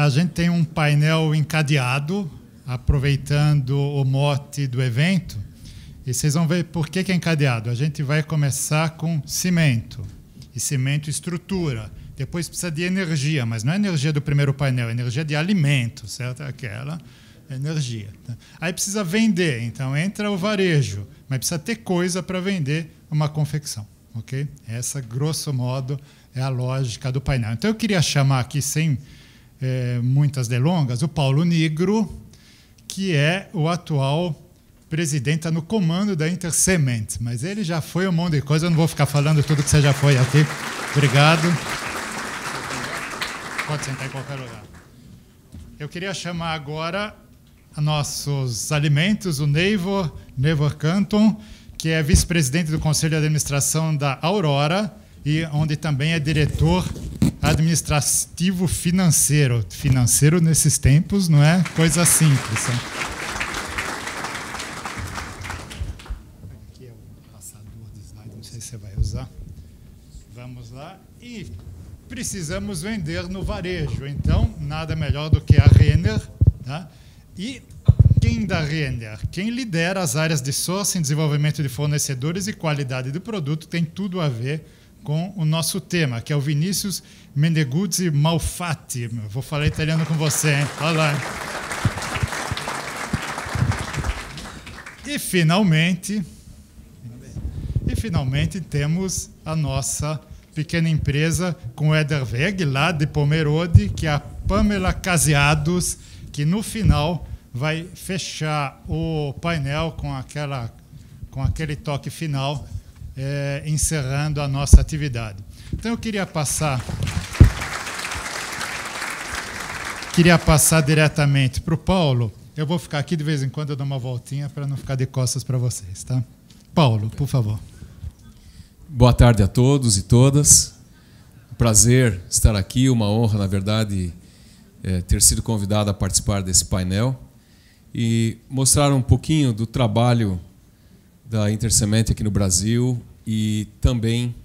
a gente tem um painel encadeado, aproveitando o mote do evento, e vocês vão ver por que é encadeado. A gente vai começar com cimento, e cimento estrutura. Depois precisa de energia, mas não é energia do primeiro painel, é energia de alimento, certo? Aquela energia. Aí precisa vender, então entra o varejo, mas precisa ter coisa para vender uma confecção. Okay? Essa, grosso modo, é a lógica do painel. Então, eu queria chamar aqui, sem muitas delongas, o Paulo Nigro, que é o atual presidente, está no comando da Intercement, mas ele já foi um monte de coisa, eu não vou ficar falando tudo que você já foi aqui. Obrigado. Pode sentar em qualquer lugar. Eu queria chamar agora a nossos alimentos, o Neivor Canton, que é vice-presidente do Conselho de Administração da Aurora e onde também é diretor administrativo financeiro. Financeiro nesses tempos não é coisa simples. Né? Aqui é o passador de slide, não sei se você vai usar. Vamos lá. E precisamos vender no varejo, então nada melhor do que a Renner. Tá? E quem da Renner? Quem lidera as áreas de sourcing, desenvolvimento de fornecedores e qualidade do produto tem tudo a ver com o nosso tema, que é o Vinícius Mendeguzzi Malfatti. Vou falar italiano com você, hein? Olá. E finalmente temos a nossa pequena empresa com o Eder Weg, lá de Pomerode, que é a Pamela Caseados, que no final vai fechar o painel com aquele toque final, encerrando a nossa atividade. Então, eu queria passar diretamente para o Paulo. Eu vou ficar aqui de vez em quando, eu dou uma voltinha para não ficar de costas para vocês. Tá? Paulo, por favor. Boa tarde a todos e todas. Prazer estar aqui, uma honra, na verdade, ter sido convidado a participar desse painel e mostrar um pouquinho do trabalho da Intercement aqui no Brasil e também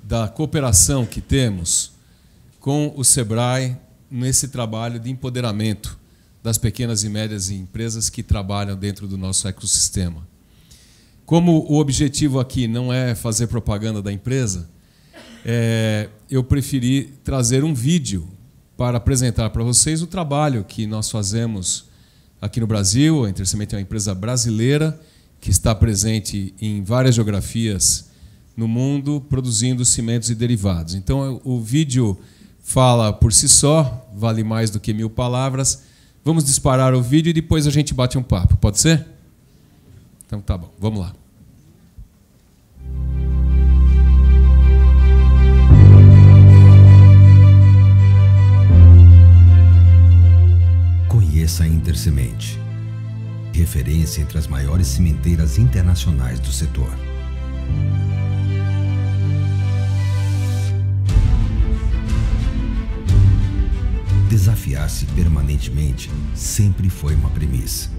da cooperação que temos com o Sebrae nesse trabalho de empoderamento das pequenas e médias empresas que trabalham dentro do nosso ecossistema. Como o objetivo aqui não é fazer propaganda da empresa, eu preferi trazer um vídeo para apresentar para vocês o trabalho que nós fazemos aqui no Brasil. A Intercement é uma empresa brasileira que está presente em várias geografias no mundo, produzindo cimentos e derivados. Então, o vídeo fala por si só, vale mais do que 1000 palavras. Vamos disparar o vídeo e depois a gente bate um papo. Pode ser? Então, tá bom. Vamos lá. Conheça a Intercement, referência entre as maiores cimenteiras internacionais do setor. Desafiar-se permanentemente sempre foi uma premissa.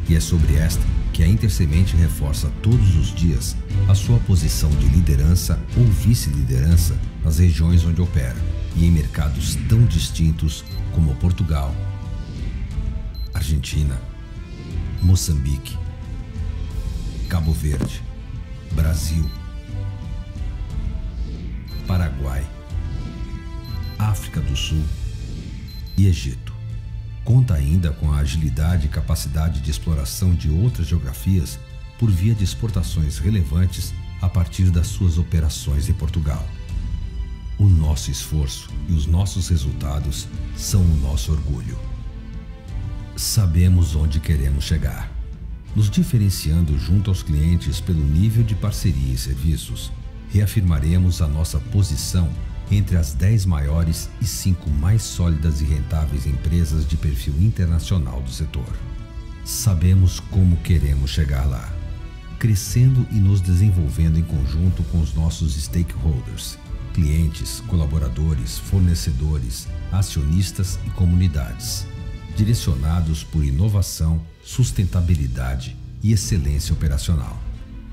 E é sobre esta que a Intercement reforça todos os dias a sua posição de liderança ou vice-liderança nas regiões onde opera e em mercados tão distintos como Portugal, Argentina, Moçambique, Cabo Verde, Brasil, Paraguai, África do Sul e Egito. Conta ainda com a agilidade e capacidade de exploração de outras geografias por via de exportações relevantes a partir das suas operações em Portugal. O nosso esforço e os nossos resultados são o nosso orgulho. Sabemos onde queremos chegar, nos diferenciando junto aos clientes pelo nível de parceria e serviços. Reafirmaremos a nossa posição entre as 10 maiores e 5 mais sólidas e rentáveis empresas de perfil internacional do setor. Sabemos como queremos chegar lá, crescendo e nos desenvolvendo em conjunto com os nossos stakeholders, clientes, colaboradores, fornecedores, acionistas e comunidades, direcionados por inovação, sustentabilidade e excelência operacional.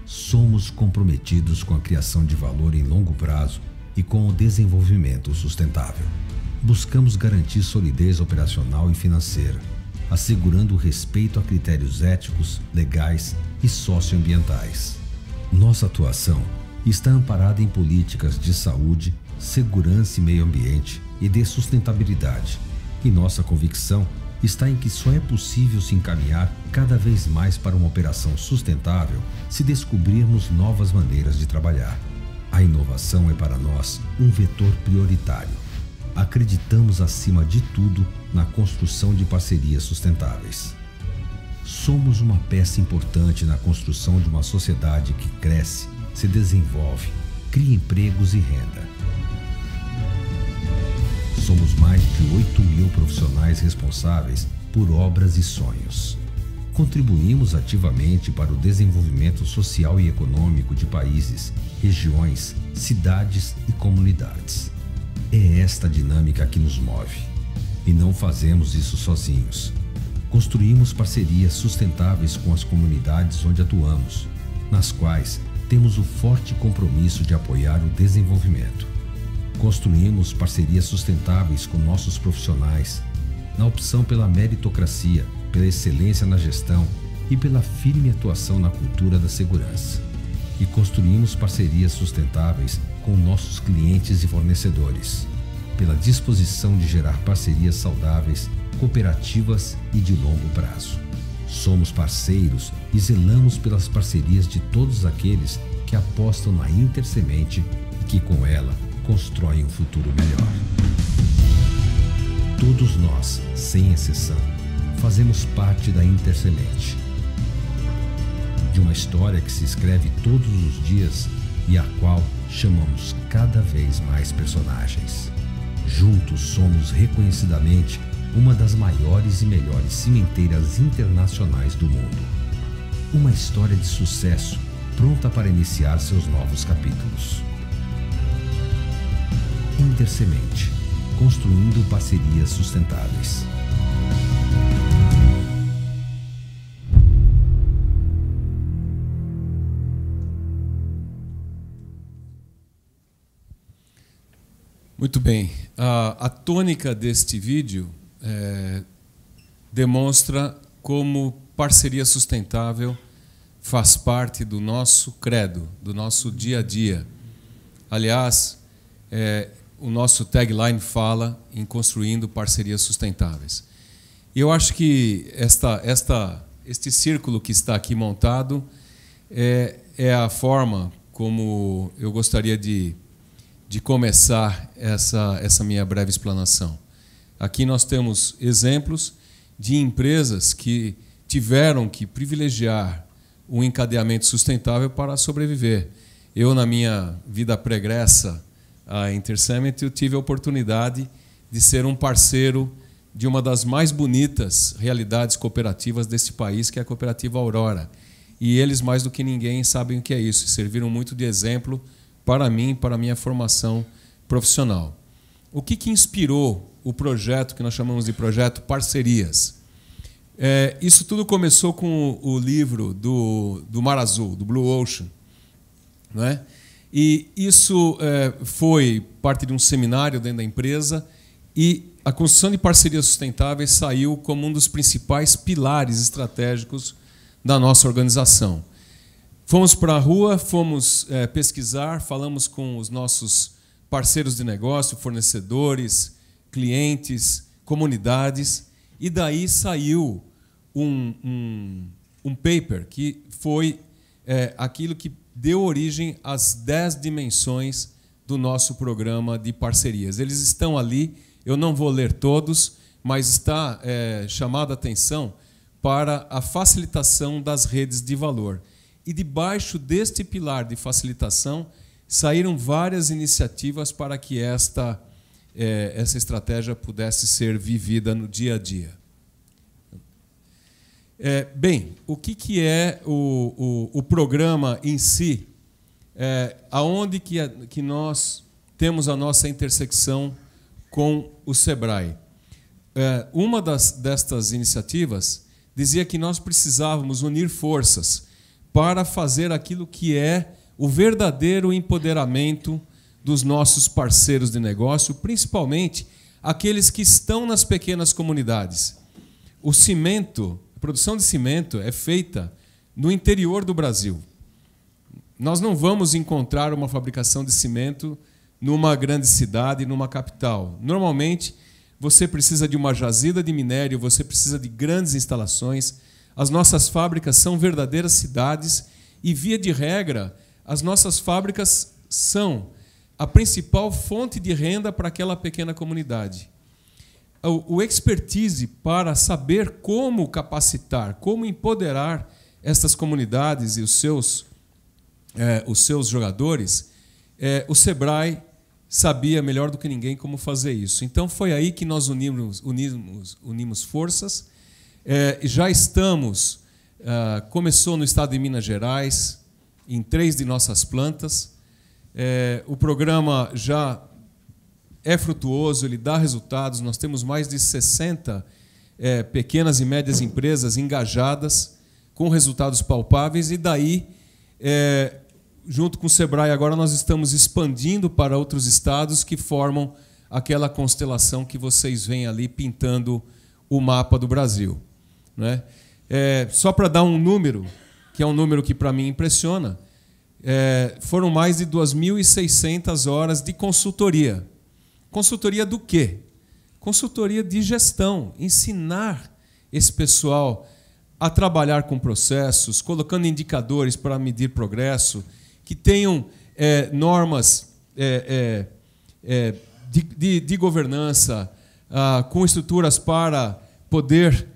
Somos comprometidos com a criação de valor em longo prazo e com o desenvolvimento sustentável. buscamos garantir solidez operacional e financeira, assegurando o respeito a critérios éticos, legais e socioambientais. Nossa atuação está amparada em políticas de saúde, segurança e meio ambiente e de sustentabilidade, e nossa convicção está em que só é possível se encaminhar cada vez mais para uma operação sustentável se descobrirmos novas maneiras de trabalhar. A inovação é para nós um vetor prioritário. Acreditamos, acima de tudo, na construção de parcerias sustentáveis. Somos uma peça importante na construção de uma sociedade que cresce, se desenvolve, cria empregos e renda. Somos mais de 8.000 profissionais responsáveis por obras e sonhos. Contribuímos ativamente para o desenvolvimento social e econômico de países, regiões, cidades e comunidades. É esta dinâmica que nos move. E não fazemos isso sozinhos. Construímos parcerias sustentáveis com as comunidades onde atuamos, nas quais temos o forte compromisso de apoiar o desenvolvimento. Construímos parcerias sustentáveis com nossos profissionais, na opção pela meritocracia, pela excelência na gestão e pela firme atuação na cultura da segurança. E construímos parcerias sustentáveis com nossos clientes e fornecedores, pela disposição de gerar parcerias saudáveis, cooperativas e de longo prazo. Somos parceiros e zelamos pelas parcerias de todos aqueles que apostam na Intersemente e que com ela constroem um futuro melhor. Todos nós, sem exceção, fazemos parte da Intersemente, de uma história que se escreve todos os dias e a qual chamamos cada vez mais personagens. Juntos somos reconhecidamente uma das maiores e melhores cimenteiras internacionais do mundo. Uma história de sucesso pronta para iniciar seus novos capítulos. Intersemente, construindo parcerias sustentáveis. Muito bem. A tônica deste vídeo demonstra como parceria sustentável faz parte do nosso credo, do nosso dia a dia. Aliás, o nosso tagline fala em construindo parcerias sustentáveis. E eu acho que este círculo que está aqui montado é a forma como eu gostaria de começar essa minha breve explanação. Aqui nós temos exemplos de empresas que tiveram que privilegiar um encadeamento sustentável para sobreviver. Eu, na minha vida pregressa à Intersemente, eu tive a oportunidade de ser um parceiro de uma das mais bonitas realidades cooperativas deste país, que é a Cooperativa Aurora. E eles, mais do que ninguém, sabem o que é isso. Serviram muito de exemplo para mim, para a minha formação profissional. O que inspirou o projeto que nós chamamos de Projeto Parcerias? Isso tudo começou com o livro do Mar Azul, do Blue Ocean, não é? E isso foi parte de um seminário dentro da empresa, e a construção de parcerias sustentáveis saiu como um dos principais pilares estratégicos da nossa organização. Fomos para a rua, fomos pesquisar, falamos com os nossos parceiros de negócio, fornecedores, clientes, comunidades, e daí saiu um paper que foi aquilo que deu origem às 10 dimensões do nosso programa de parcerias. Eles estão ali, eu não vou ler todos, mas está chamada a atenção para a facilitação das redes de valor. E debaixo deste pilar de facilitação saíram várias iniciativas para que essa estratégia pudesse ser vivida no dia a dia. Bem, o que é o programa em si? Aonde que nós temos a nossa intersecção com o SEBRAE? Uma destas iniciativas dizia que nós precisávamos unir forças para fazer aquilo que é o verdadeiro empoderamento dos nossos parceiros de negócio, principalmente aqueles que estão nas pequenas comunidades. O cimento, a produção de cimento é feita no interior do Brasil. Nós não vamos encontrar uma fabricação de cimento numa grande cidade, numa capital. Normalmente, você precisa de uma jazida de minério, você precisa de grandes instalações. As nossas fábricas são verdadeiras cidades e, via de regra, as nossas fábricas são a principal fonte de renda para aquela pequena comunidade. O expertise para saber como capacitar, como empoderar estas comunidades e os seus jogadores, o Sebrae sabia melhor do que ninguém como fazer isso. Então, foi aí que nós unimos forças. Já estamos... começou no estado de Minas Gerais, em 3 de nossas plantas. O programa já é frutuoso, ele dá resultados. Nós temos mais de 60 pequenas e médias empresas engajadas, com resultados palpáveis, e daí, junto com o Sebrae, agora nós estamos expandindo para outros estados que formam aquela constelação que vocês veem ali pintando o mapa do Brasil, né? Só para dar um número, que é um número que para mim impressiona, foram mais de 2.600 horas de consultoria. Consultoria do quê? Consultoria de gestão, ensinar esse pessoal a trabalhar com processos, colocando indicadores para medir progresso, que tenham normas de governança, com estruturas para poder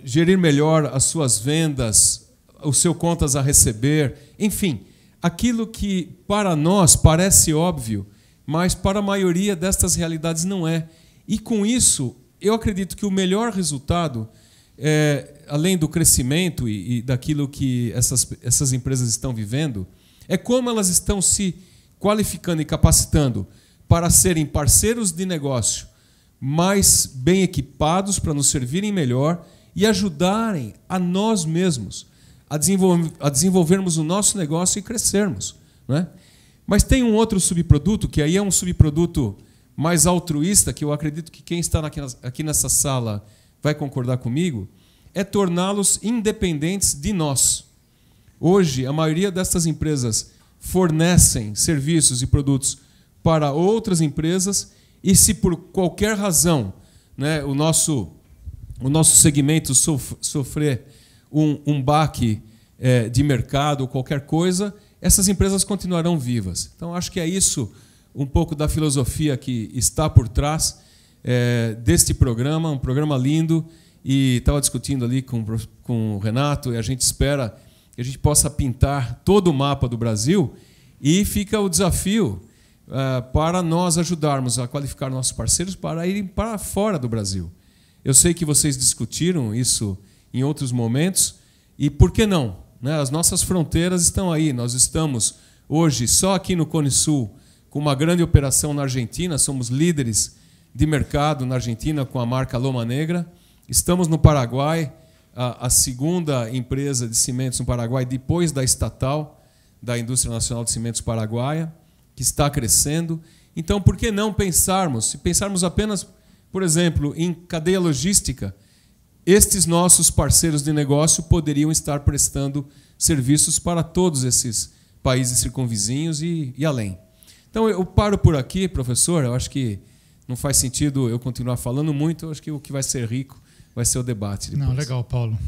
gerir melhor as suas vendas, o seu contas a receber, enfim, aquilo que para nós parece óbvio, mas para a maioria destas realidades não é. E com isso, eu acredito que o melhor resultado, além do crescimento e daquilo que essas empresas estão vivendo, é como elas estão se qualificando e capacitando para serem parceiros de negócio mais bem equipados para nos servirem melhor e ajudarem a nós mesmos a desenvolvermos o nosso negócio e crescermos, né? Mas tem um outro subproduto, que aí é um subproduto mais altruísta, que eu acredito que quem está aqui nessa sala vai concordar comigo, é torná-los independentes de nós. Hoje, a maioria dessas empresas fornecem serviços e produtos para outras empresas e, se por qualquer razão, né, o nosso segmento sofrer um baque de mercado ou qualquer coisa, essas empresas continuarão vivas. Então, acho que é isso um pouco da filosofia que está por trás deste programa, um programa lindo, e estava discutindo ali com o Renato, e a gente espera que a gente possa pintar todo o mapa do Brasil, e fica o desafio para nós ajudarmos a qualificar nossos parceiros para irem para fora do Brasil. Eu sei que vocês discutiram isso em outros momentos, e por que não? Né? As nossas fronteiras estão aí. Nós estamos hoje só aqui no Cone Sul com uma grande operação na Argentina, somos líderes de mercado na Argentina com a marca Loma Negra. Estamos no Paraguai, a segunda empresa de cimentos no Paraguai, depois da estatal, da Indústria Nacional de Cimentos Paraguaia, que está crescendo. Então, por que não pensarmos? Se pensarmos apenas, por exemplo, em cadeia logística, estes nossos parceiros de negócio poderiam estar prestando serviços para todos esses países circunvizinhos e além. Então, eu paro por aqui, professor. Eu acho que não faz sentido eu continuar falando muito. Eu acho que o que vai ser rico vai ser o debate depois. Não, legal, Paulo.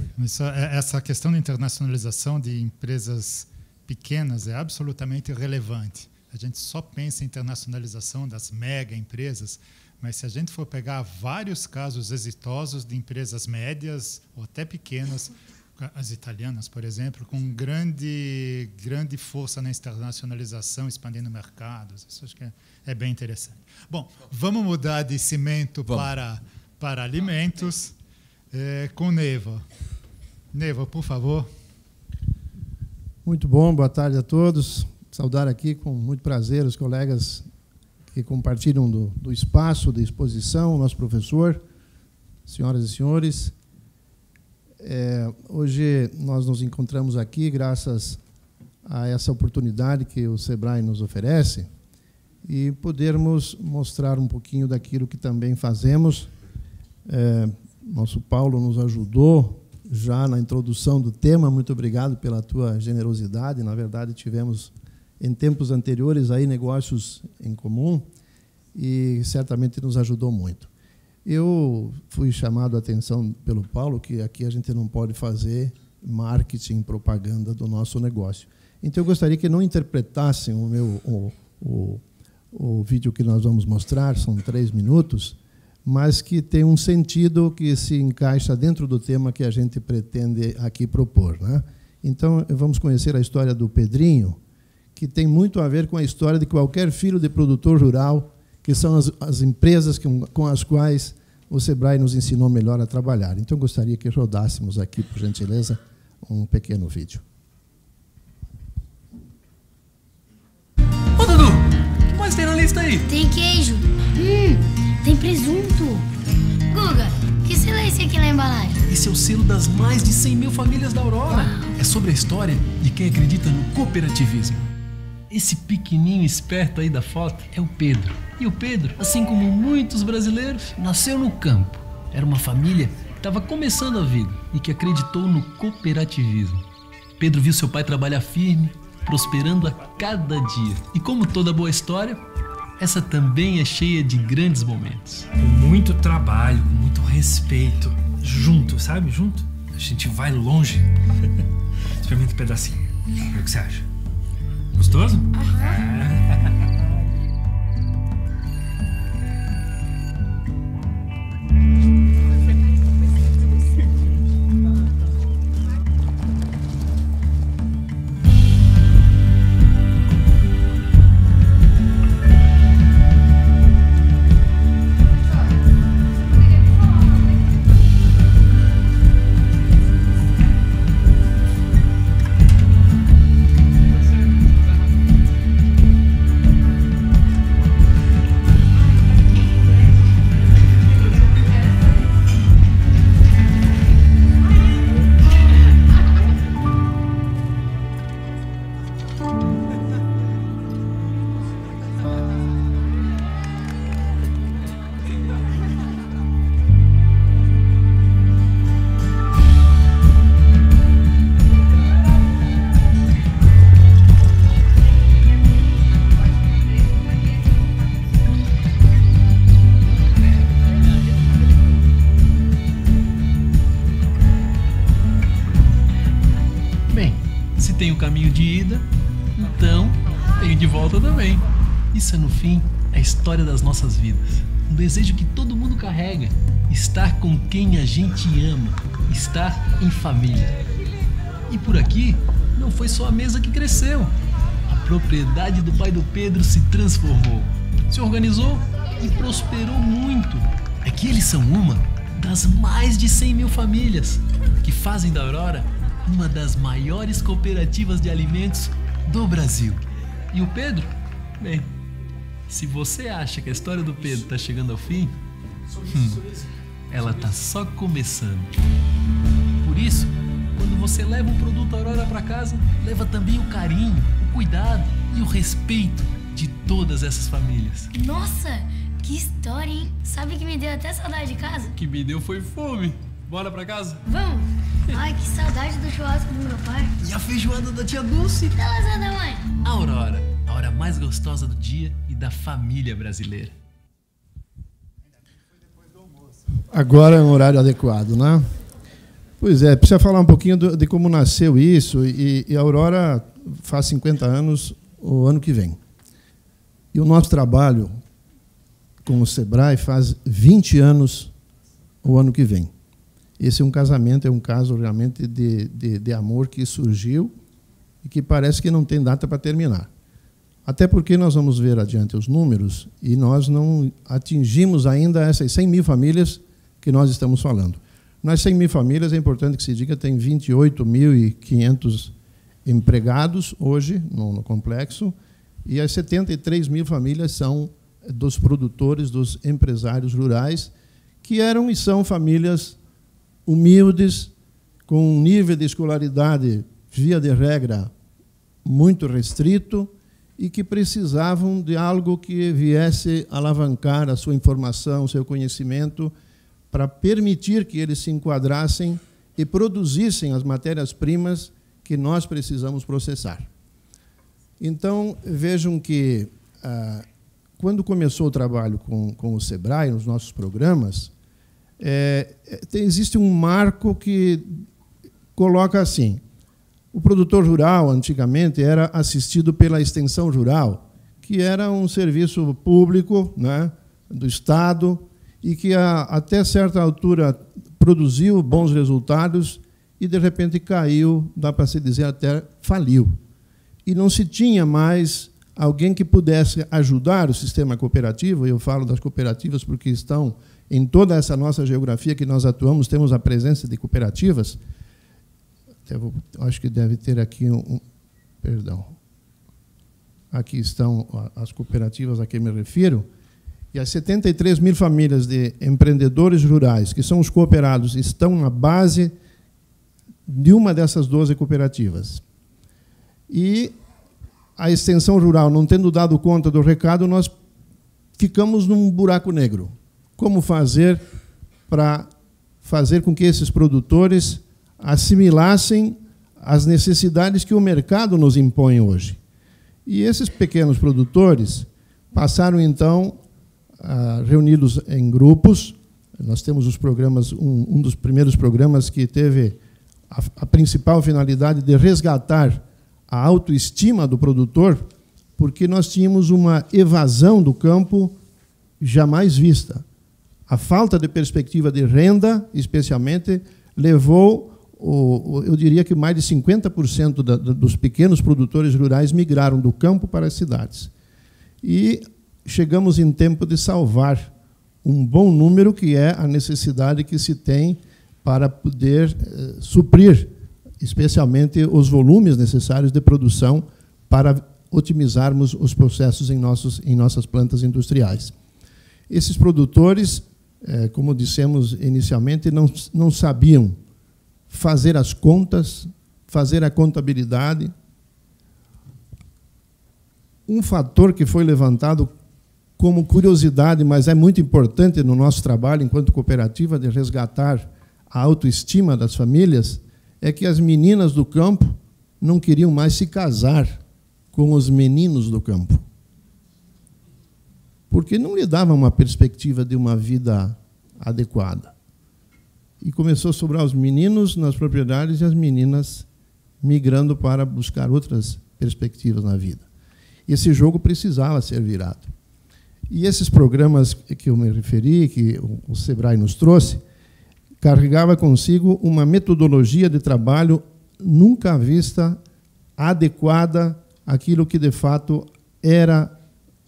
Essa questão de internacionalização de empresas pequenas é absolutamente relevante. A gente só pensa em internacionalização das mega empresas, mas se a gente for pegar vários casos exitosos de empresas médias ou até pequenas, as italianas, por exemplo, com grande força na internacionalização, expandindo mercados, isso acho que é bem interessante. Bom, vamos mudar de cimento para alimentos, com Neiva. Neiva, por favor. Muito bom, boa tarde a todos. Saudar aqui com muito prazer os colegas que compartilham do espaço de exposição, o nosso professor, senhoras e senhores. Hoje nós nos encontramos aqui graças a essa oportunidade que o Sebrae nos oferece e podermos mostrar um pouquinho daquilo que também fazemos. Nosso Paulo nos ajudou já na introdução do tema. Muito obrigado pela tua generosidade. Na verdade, tivemos em tempos anteriores aí negócios em comum e certamente nos ajudou muito. Eu fui chamado a atenção pelo Paulo que aqui a gente não pode fazer marketing, propaganda do nosso negócio. Então, eu gostaria que não interpretassem o vídeo que nós vamos mostrar, são 3 minutos, mas que tem um sentido que se encaixa dentro do tema que a gente pretende aqui propor, né? Então, vamos conhecer a história do Pedrinho, que tem muito a ver com a história de qualquer filho de produtor rural, que são as empresas com as quais o Sebrae nos ensinou melhor a trabalhar. Então, gostaria que rodássemos aqui, por gentileza, um pequeno vídeo. Ô, Dudu, o que mais tem na lista aí? Tem queijo. Tem presunto. Guga, que selo é esse aqui na embalagem? Esse é o selo das mais de 100 mil famílias da Aurora. É sobre a história de quem acredita no cooperativismo. Esse pequenininho esperto aí da foto é o Pedro. E o Pedro, assim como muitos brasileiros, nasceu no campo. Era uma família que estava começando a vida e que acreditou no cooperativismo. Pedro viu seu pai trabalhar firme, prosperando a cada dia. E como toda boa história, essa também é cheia de grandes momentos. Com muito trabalho, com muito respeito. Junto, sabe? Junto. A gente vai longe. Experimenta um pedacinho. O que você acha? Gostoso? Tem o caminho de ida, então tem o de volta também. Isso é, no fim, a história das nossas vidas. Um desejo que todo mundo carrega: estar com quem a gente ama, estar em família. E por aqui, não foi só a mesa que cresceu. A propriedade do pai do Pedro se transformou, se organizou e prosperou muito. É que eles são uma das mais de 100 mil famílias que fazem da Aurora uma das maiores cooperativas de alimentos do Brasil. E o Pedro? Bem, se você acha que a história do Pedro está chegando ao fim, ela está só começando. Por isso, quando você leva um produto Aurora para casa, leva também o carinho, o cuidado e o respeito de todas essas famílias. Nossa, que história, hein? Sabe que me deu até saudade de casa? O que me deu foi fome. Bora pra casa? Vamos! Ai, que saudade do churrasco do meu pai. E a feijoada da tia Dulce? Da lasanha da mãe. Aurora, a hora mais gostosa do dia e da família brasileira. Agora é um horário adequado, né? Pois é, precisa falar um pouquinho de como nasceu isso. E a Aurora faz 50 anos o ano que vem. E o nosso trabalho com o Sebrae faz 20 anos o ano que vem. Esse é um casamento, é um caso realmente de amor que surgiu e que parece que não tem data para terminar. Até porque nós vamos ver adiante os números e nós não atingimos ainda essas 100 mil famílias que nós estamos falando. Nas 100 mil famílias, é importante que se diga, tem 28.500 empregados hoje no complexo e as 73 mil famílias são dos produtores, dos empresários rurais, que eram e são famílias humildes, com um nível de escolaridade, via de regra, muito restrito e que precisavam de algo que viesse alavancar a sua informação, o seu conhecimento, para permitir que eles se enquadrassem e produzissem as matérias-primas que nós precisamos processar. Então, vejam que, quando começou o trabalho com o SEBRAE, nos nossos programas, existe um marco que coloca assim: o produtor rural, antigamente, era assistido pela extensão rural, que era um serviço público, né, do Estado, e que até certa altura produziu bons resultados e, de repente, caiu, dá para se dizer, até faliu. E não se tinha mais alguém que pudesse ajudar o sistema cooperativo. Eu falo das cooperativas porque estão em toda essa nossa geografia que nós atuamos, temos a presença de cooperativas. Acho que deve ter aqui perdão. Aqui estão as cooperativas a que me refiro. E as 73 mil famílias de empreendedores rurais, que são os cooperados, estão na base de uma dessas 12 cooperativas. E a extensão rural, não tendo dado conta do recado, nós ficamos num buraco negro. Como fazer para fazer com que esses produtores assimilassem as necessidades que o mercado nos impõe hoje? E esses pequenos produtores passaram, então, reunidos em grupos. Nós temos os programas, um dos primeiros programas que teve a principal finalidade de resgatar a autoestima do produtor, porque nós tínhamos uma evasão do campo jamais vista. A falta de perspectiva de renda, especialmente, levou, eu diria que mais de 50% dos pequenos produtores rurais migraram do campo para as cidades. E chegamos em tempo de salvar um bom número, que é a necessidade que se tem para poder suprir, especialmente, os volumes necessários de produção para otimizarmos os processos em nossas plantas industriais. Esses produtores, como dissemos inicialmente, não sabiam fazer as contas, fazer a contabilidade. Um fator que foi levantado como curiosidade, mas é muito importante no nosso trabalho enquanto cooperativa de resgatar a autoestima das famílias, é que as meninas do campo não queriam mais se casar com os meninos do campo, porque não lhe davam uma perspectiva de uma vida adequada. E começou a sobrar os meninos nas propriedades e as meninas migrando para buscar outras perspectivas na vida. Esse jogo precisava ser virado. E esses programas que eu me referi, que o SEBRAE nos trouxe, carregava consigo uma metodologia de trabalho nunca vista, adequada àquilo que, de fato, era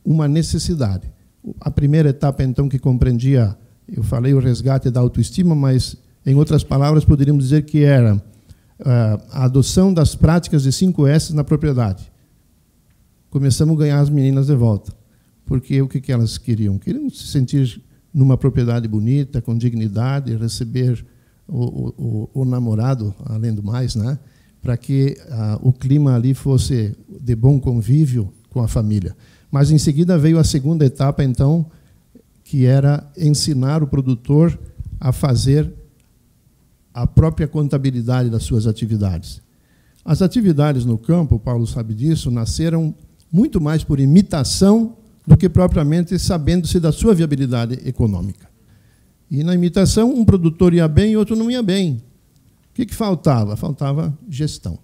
uma necessidade. A primeira etapa, então, que compreendia, eu falei o resgate da autoestima, mas, em outras palavras, poderíamos dizer que era a adoção das práticas de 5S na propriedade. Começamos a ganhar as meninas de volta, porque o que elas queriam? Queriam se sentir numa propriedade bonita, com dignidade, receber o namorado, além do mais, né? Para que o clima ali fosse de bom convívio com a família. Mas, em seguida, veio a segunda etapa, então, que era ensinar o produtor a fazer a própria contabilidade das suas atividades. As atividades no campo, o Paulo sabe disso, nasceram muito mais por imitação do que propriamente sabendo-se da sua viabilidade econômica. E, na imitação, um produtor ia bem e outro não ia bem. O que faltava? Faltava gestão.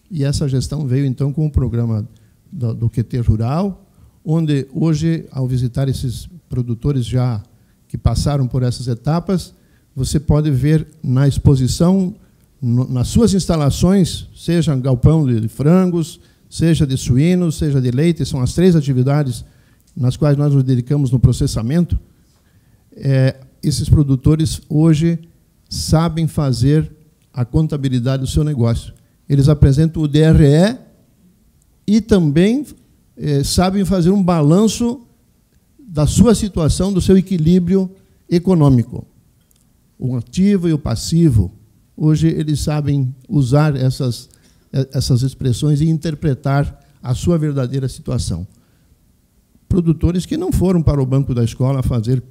E essa gestão veio, então, com o programa do QT Rural, onde, hoje, ao visitar esses produtores já que passaram por essas etapas, você pode ver na exposição, nas suas instalações, seja galpão de frangos, seja de suínos, seja de leite, são as 3 atividades nas quais nós nos dedicamos no processamento. Esses produtores, hoje, sabem fazer a contabilidade do seu negócio. Eles apresentam o DRE e também sabem fazer um balanço da sua situação, do seu equilíbrio econômico. O ativo e o passivo. Hoje, eles sabem usar essas expressões e interpretar a sua verdadeira situação. Produtores que não foram para o banco da escola fazer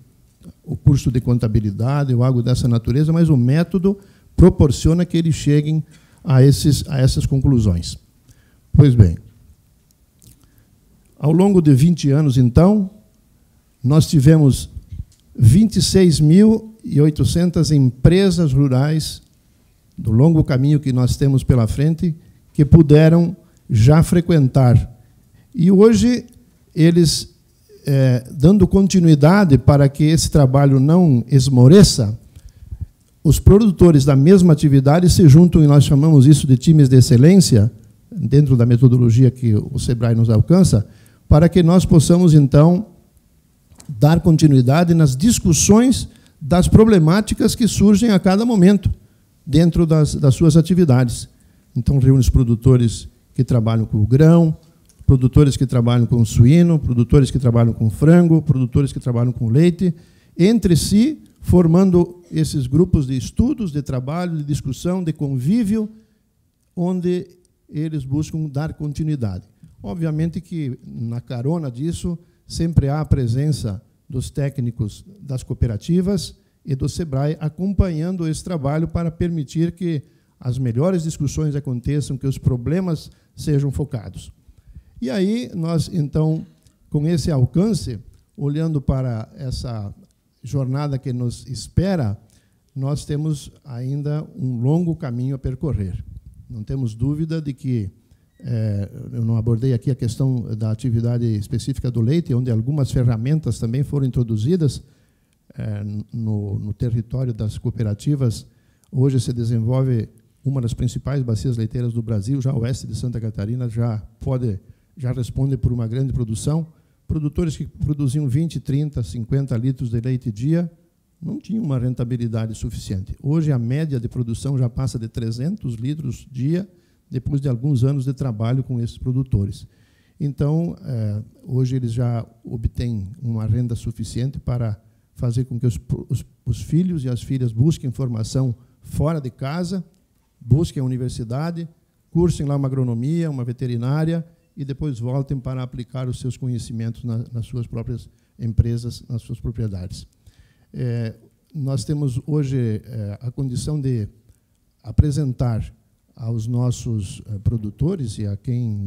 o curso de contabilidade ou algo dessa natureza, mas o método proporciona que eles cheguem a essas conclusões. Pois bem, ao longo de 20 anos, então, nós tivemos 26.800 empresas rurais, do longo caminho que nós temos pela frente, que puderam já frequentar. E hoje, eles, dando continuidade para que esse trabalho não esmoreça, os produtores da mesma atividade se juntam, e nós chamamos isso de times de excelência, dentro da metodologia que o SEBRAE nos alcança, para que nós possamos, então, dar continuidade nas discussões das problemáticas que surgem a cada momento dentro das suas atividades. Então, reúne os produtores que trabalham com o grão, produtores que trabalham com suíno, produtores que trabalham com frango, produtores que trabalham com leite, entre si, formando esses grupos de estudos, de trabalho, de discussão, de convívio, onde eles buscam dar continuidade. Obviamente que, na carona disso, sempre há a presença dos técnicos das cooperativas e do SEBRAE acompanhando esse trabalho para permitir que as melhores discussões aconteçam, que os problemas sejam focados. E aí, nós, então, com esse alcance, olhando para essa jornada que nos espera, nós temos ainda um longo caminho a percorrer. Não temos dúvida de que, eu não abordei aqui a questão da atividade específica do leite, onde algumas ferramentas também foram introduzidas no território das cooperativas. Hoje se desenvolve uma das principais bacias leiteiras do Brasil, já o oeste de Santa Catarina já responde por uma grande produção. Produtores que produziam 20, 30, 50 litros de leite dia não tinham uma rentabilidade suficiente. Hoje, a média de produção já passa de 300 litros dia, depois de alguns anos de trabalho com esses produtores. Então, hoje eles já obtêm uma renda suficiente para fazer com que os filhos e as filhas busquem formação fora de casa, busquem a universidade, cursem lá uma agronomia, uma veterinária, e depois voltem para aplicar os seus conhecimentos nas suas próprias empresas, nas suas propriedades. Nós temos hoje a condição de apresentar aos nossos produtores e a quem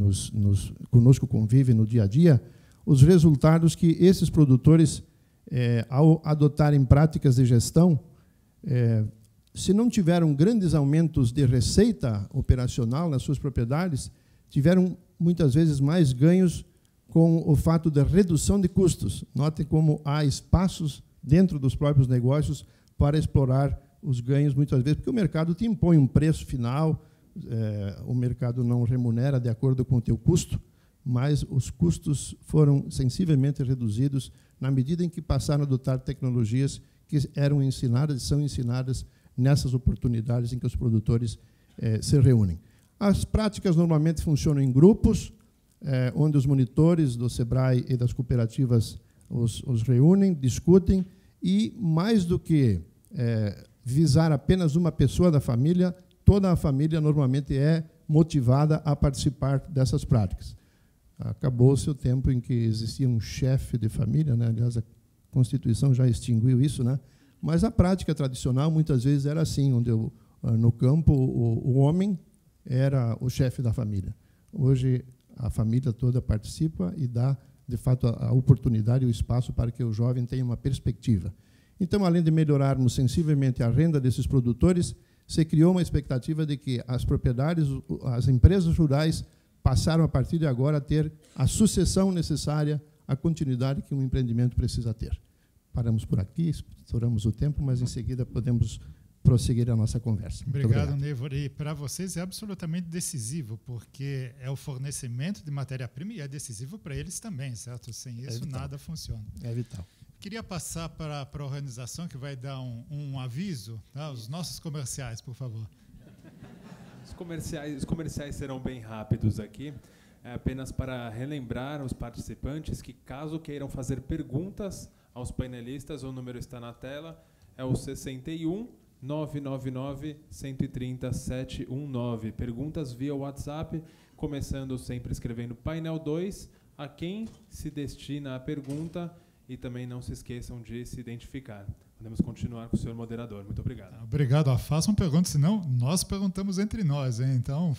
conosco convive no dia a dia os resultados que esses produtores, ao adotarem práticas de gestão, se não tiveram grandes aumentos de receita operacional nas suas propriedades, tiveram muitas vezes mais ganhos com o fato da redução de custos. Notem como há espaços dentro dos próprios negócios para explorar os ganhos, muitas vezes, porque o mercado te impõe um preço final, o mercado não remunera de acordo com o teu custo, mas os custos foram sensivelmente reduzidos na medida em que passaram a adotar tecnologias que eram ensinadas e são ensinadas nessas oportunidades em que os produtores se reúnem. As práticas normalmente funcionam em grupos, onde os monitores do SEBRAE e das cooperativas os reúnem, discutem, e, mais do que visar apenas uma pessoa da família, toda a família normalmente é motivada a participar dessas práticas. Acabou-se o tempo em que existia um chefe de família, né? Aliás, a Constituição já extinguiu isso, né? Mas a prática tradicional, muitas vezes, era assim, onde no campo o homem era o chefe da família. Hoje, a família toda participa e dá, de fato, a oportunidade e o espaço para que o jovem tenha uma perspectiva. Então, além de melhorarmos sensivelmente a renda desses produtores, se criou uma expectativa de que as propriedades, as empresas rurais, passaram, a partir de agora, a ter a sucessão necessária, a continuidade que um empreendimento precisa ter. Paramos por aqui, estouramos o tempo, mas, em seguida, podemos prosseguir a nossa conversa. Obrigado, Neifor. E para vocês é absolutamente decisivo, porque é o fornecimento de matéria-prima e é decisivo para eles também, certo? Sem isso, nada funciona. É vital. Queria passar para a organização, que vai dar um aviso, tá? Os nossos comerciais, por favor. Os comerciais serão bem rápidos aqui, apenas para relembrar aos participantes que, caso queiram fazer perguntas aos painelistas, o número está na tela, é o 61 999-130-719. Perguntas via WhatsApp, começando sempre escrevendo painel 2, a quem se destina a pergunta, e também não se esqueçam de se identificar. Podemos continuar com o senhor moderador. Muito obrigado. Obrigado. Façam perguntas, senão nós perguntamos entre nós, hein? Então,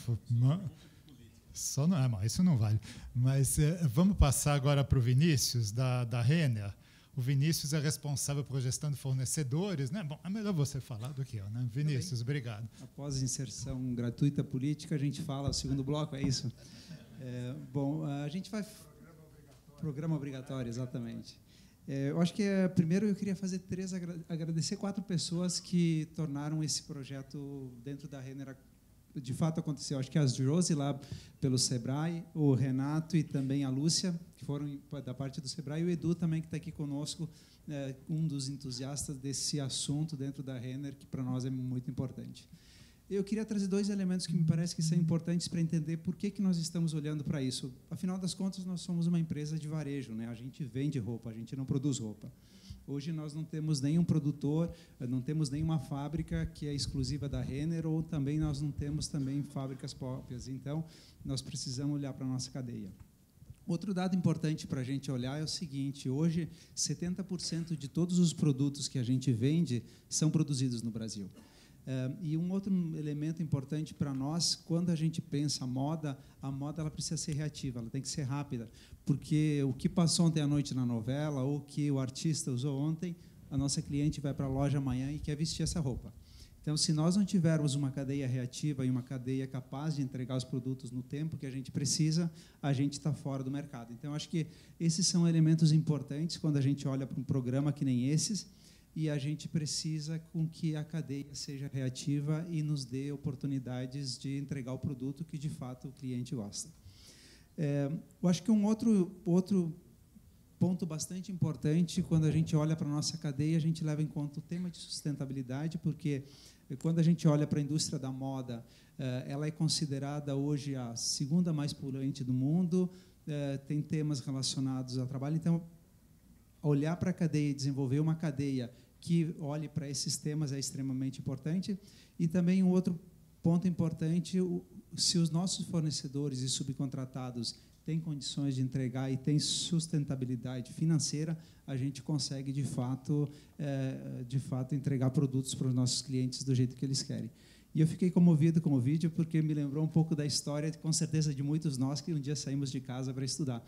só não, mas isso não vale. Mas vamos passar agora para o Vinícius, da Renner. O Vinícius é responsável por gestão de fornecedores, né? Bom, é melhor você falar do que eu, né? Vinícius, obrigado. Após a inserção gratuita política, a gente fala o segundo bloco, é isso? Bom, a gente vai... Programa obrigatório, exatamente. Eu acho que, primeiro, eu queria agradecer 4 pessoas que tornaram esse projeto dentro da Renner, de fato, aconteceu. Acho que a Josi, lá pelo Sebrae, o Renato e também a Lúcia, que foram da parte do Sebrae, e o Edu também, que está aqui conosco, um dos entusiastas desse assunto dentro da Renner, que para nós é muito importante. Eu queria trazer 2 elementos que me parece que são importantes para entender por que nós estamos olhando para isso. Afinal das contas, nós somos uma empresa de varejo, né? A gente vende roupa, a gente não produz roupa. Hoje nós não temos nenhum produtor, não temos nenhuma fábrica que é exclusiva da Renner, ou também nós não temos também fábricas próprias. Então, nós precisamos olhar para a nossa cadeia. Outro dado importante para a gente olhar é o seguinte: hoje, 70% de todos os produtos que a gente vende são produzidos no Brasil. E um outro elemento importante para nós, quando a gente pensa a moda ela precisa ser reativa, ela tem que ser rápida, porque o que passou ontem à noite na novela, ou o que o artista usou ontem, a nossa cliente vai para a loja amanhã e quer vestir essa roupa. Então, se nós não tivermos uma cadeia reativa e uma cadeia capaz de entregar os produtos no tempo que a gente precisa, a gente está fora do mercado. Então, acho que esses são elementos importantes quando a gente olha para um programa que nem esses, e a gente precisa com que a cadeia seja reativa e nos dê oportunidades de entregar o produto que, de fato, o cliente gosta. Eu acho que um outro ponto bastante importante, quando a gente olha para a nossa cadeia, a gente leva em conta o tema de sustentabilidade, porque quando a gente olha para a indústria da moda, ela é considerada hoje a 2ª mais poluente do mundo, tem temas relacionados ao trabalho. Então, olhar para a cadeia e desenvolver uma cadeia que olhe para esses temas é extremamente importante. E também um outro ponto importante, se os nossos fornecedores e subcontratados têm condições de entregar e têm sustentabilidade financeira, a gente consegue, de fato, entregar produtos para os nossos clientes do jeito que eles querem. E eu fiquei comovido com o vídeo, porque me lembrou um pouco da história, com certeza, de muitos nós que um dia saímos de casa para estudar.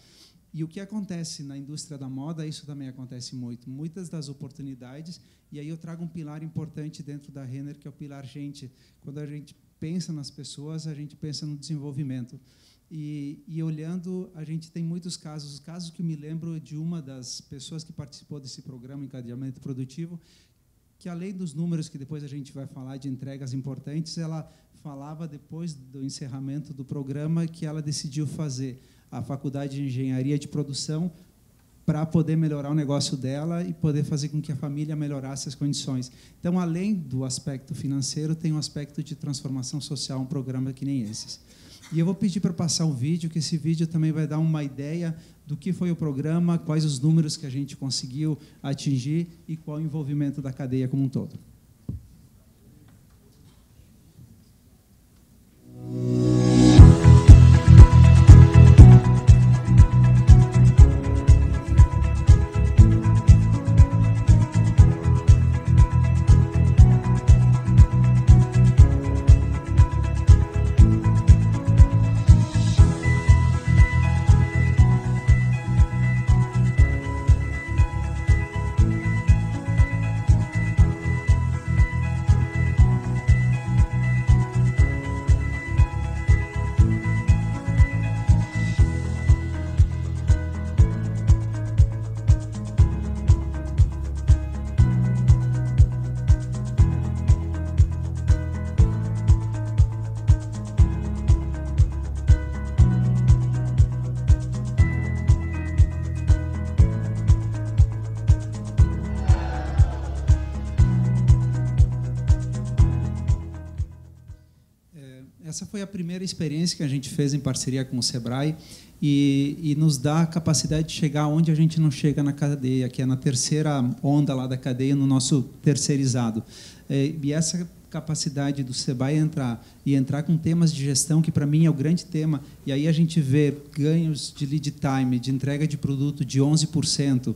E o que acontece na indústria da moda, isso também acontece muito. Muitas das oportunidades, e aí eu trago um pilar importante dentro da Renner, que é o pilar gente. Quando a gente pensa nas pessoas, a gente pensa no desenvolvimento. E olhando, a gente tem muitos casos. Os casos que eu me lembro de uma das pessoas que participou desse programa Encadeamento Produtivo, que, além dos números que depois a gente vai falar de entregas importantes, ela falava, depois do encerramento do programa, que ela decidiu fazer a faculdade de engenharia de produção para poder melhorar o negócio dela e poder fazer com que a família melhorasse as condições. Então, além do aspecto financeiro, tem um aspecto de transformação social, um programa que nem esses. E eu vou pedir para passar o vídeo, que esse vídeo também vai dar uma ideia do que foi o programa, quais os números que a gente conseguiu atingir e qual o envolvimento da cadeia como um todo. Essa foi a primeira experiência que a gente fez em parceria com o Sebrae e nos dá a capacidade de chegar onde a gente não chega na cadeia, que é na terceira onda lá da cadeia, no nosso terceirizado. E essa capacidade do Sebrae entrar com temas de gestão, que para mim é o grande tema, e aí a gente vê ganhos de lead time, de entrega de produto de 11%,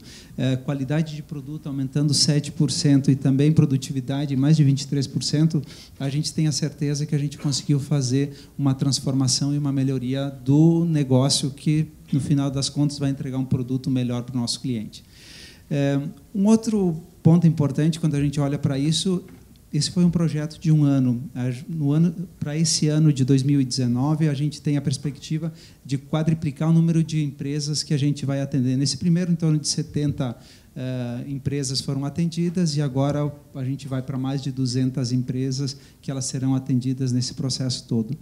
qualidade de produto aumentando 7% e também produtividade mais de 23%, a gente tem a certeza que a gente conseguiu fazer uma transformação e uma melhoria do negócio que, no final das contas, vai entregar um produto melhor para o nosso cliente. Um outro ponto importante, quando a gente olha para isso, esse foi um projeto de um ano. Para esse ano de 2019, a gente tem a perspectiva de quadriplicar o número de empresas que a gente vai atender. Nesse primeiro, em torno de 70 empresas foram atendidas, e agora a gente vai para mais de 200 empresas que elas serão atendidas nesse processo todo.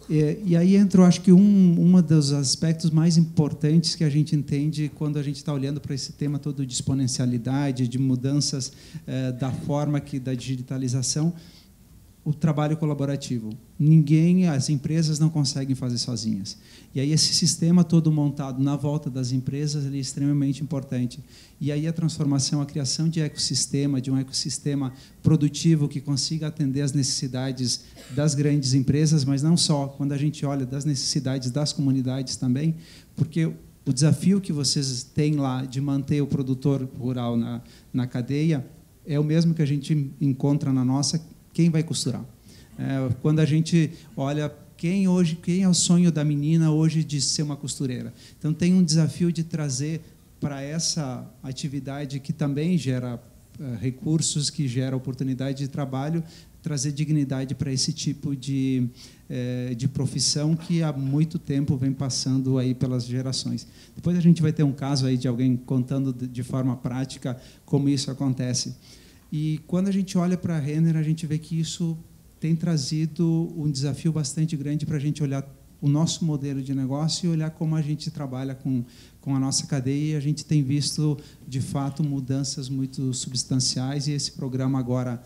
E aí entra, acho que um dos aspectos mais importantes que a gente entende quando a gente está olhando para esse tema todo de exponencialidade, de mudanças da forma da digitalização, o trabalho colaborativo. As empresas não conseguem fazer sozinhas. E aí esse sistema todo montado na volta das empresas, ele é extremamente importante. E aí a transformação, a criação de um ecossistema produtivo que consiga atender as necessidades das grandes empresas, mas não só, quando a gente olha das necessidades das comunidades também, porque o desafio que vocês têm lá de manter o produtor rural na cadeia é o mesmo que a gente encontra na nossa. Quem vai costurar? Quando a gente olha quem é o sonho da menina hoje de ser uma costureira. Então tem um desafio de trazer para essa atividade que também gera recursos, que gera oportunidade de trabalho, trazer dignidade para esse tipo de profissão que há muito tempo vem passando aí pelas gerações. Depois a gente vai ter um caso aí de alguém contando de forma prática como isso acontece. E quando a gente olha para a Renner, a gente vê que isso tem trazido um desafio bastante grande para a gente olhar o nosso modelo de negócio e olhar como a gente trabalha com a nossa cadeia. E a gente tem visto, de fato, mudanças muito substanciais, e esse programa agora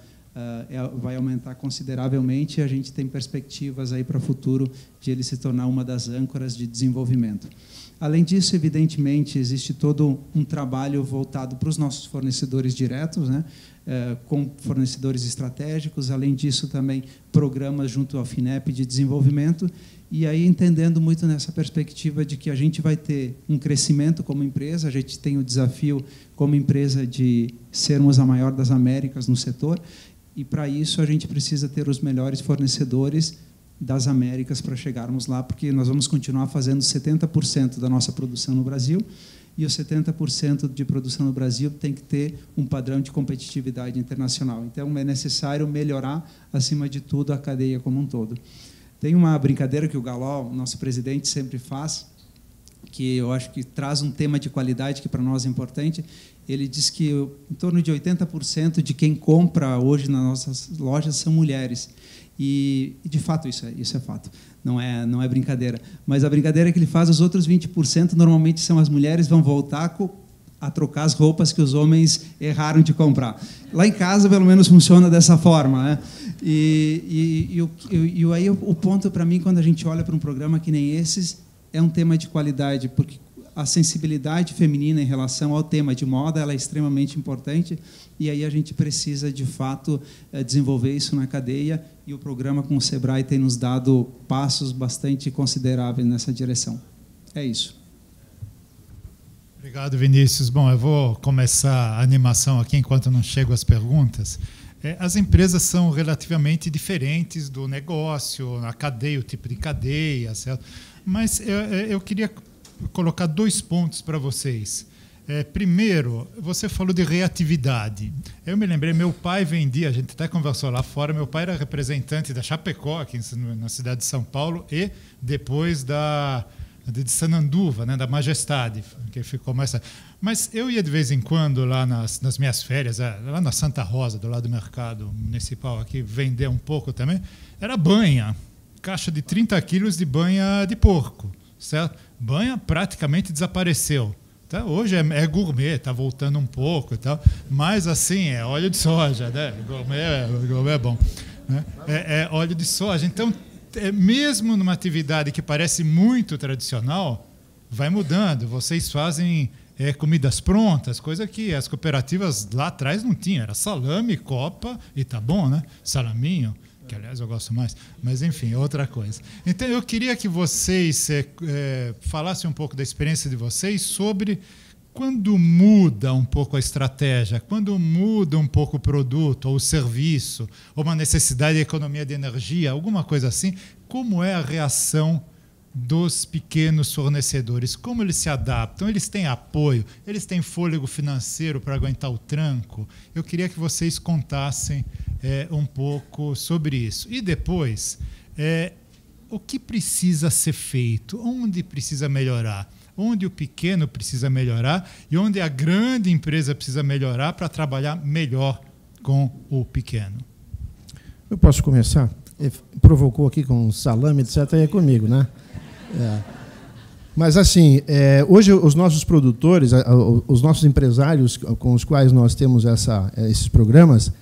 vai aumentar consideravelmente, e a gente tem perspectivas aí para o futuro de ele se tornar uma das âncoras de desenvolvimento. Além disso, evidentemente, existe todo um trabalho voltado para os nossos fornecedores diretos, né? Com fornecedores estratégicos. Além disso, também programas junto ao FINEP de desenvolvimento, e aí entendendo muito nessa perspectiva de que a gente vai ter um crescimento como empresa. A gente tem o desafio como empresa de sermos a maior das Américas no setor, e para isso a gente precisa ter os melhores fornecedores das Américas para chegarmos lá, porque nós vamos continuar fazendo 70% da nossa produção no Brasil, e os 70% de produção no Brasil tem que ter um padrão de competitividade internacional. Então, é necessário melhorar, acima de tudo, a cadeia como um todo. Tem uma brincadeira que o Galol, nosso presidente, sempre faz, que eu acho que traz um tema de qualidade que para nós é importante. Ele diz que em torno de 80% de quem compra hoje nas nossas lojas são mulheres. E de fato, isso é fato, não é brincadeira. Mas a brincadeira que ele faz, os outros 20% normalmente são as mulheres, vão voltar a trocar as roupas que os homens erraram de comprar. Lá em casa, pelo menos, funciona dessa forma, né? E aí o ponto para mim, quando a gente olha para um programa que nem esses, é um tema de qualidade, porque a sensibilidade feminina em relação ao tema de moda, ela é extremamente importante, e aí a gente precisa, de fato, desenvolver isso na cadeia, e o programa com o Sebrae tem nos dado passos bastante consideráveis nessa direção. É isso. Obrigado, Vinícius. Bom, eu vou começar a animação aqui enquanto não chego às perguntas. As empresas são relativamente diferentes do negócio, a cadeia, o tipo de cadeia, certo? Mas eu queria colocar 2 pontos para vocês. Primeiro, você falou de reatividade. Eu me lembrei, meu pai vendia, a gente até conversou lá fora, meu pai era representante da Chapecó, aqui na cidade de São Paulo, e depois de Sananduva, né, da Majestade, que ficou mais... Mas eu ia de vez em quando lá nas minhas férias, lá na Santa Rosa, do lado do mercado municipal, aqui, vender um pouco também, era banha, caixa de 30 quilos de banha de porco, certo? Banha praticamente desapareceu. Tá? Hoje é gourmet, está voltando um pouco e tal, mas assim, é óleo de soja, né? Gourmet é bom. Né? É óleo de soja. Então, mesmo numa atividade que parece muito tradicional, vai mudando. Vocês fazem comidas prontas, coisa que as cooperativas lá atrás não tinham. Era salame, copa e tá bom, né? Salaminho, que aliás eu gosto mais. Mas enfim, é outra coisa. Então eu queria que vocês falassem um pouco da experiência de vocês sobre quando muda um pouco a estratégia, quando muda um pouco o produto ou o serviço, ou uma necessidade de economia de energia, alguma coisa assim, como é a reação dos pequenos fornecedores? Como eles se adaptam? Eles têm apoio? Eles têm fôlego financeiro para aguentar o tranco? Eu queria que vocês contassem um pouco sobre isso. E depois, o que precisa ser feito? Onde precisa melhorar? Onde o pequeno precisa melhorar e onde a grande empresa precisa melhorar para trabalhar melhor com o pequeno? Eu posso começar? Provocou aqui com salame, etc., é comigo, né? Mas, assim, hoje os nossos produtores, os nossos empresários com os quais nós temos esses programas,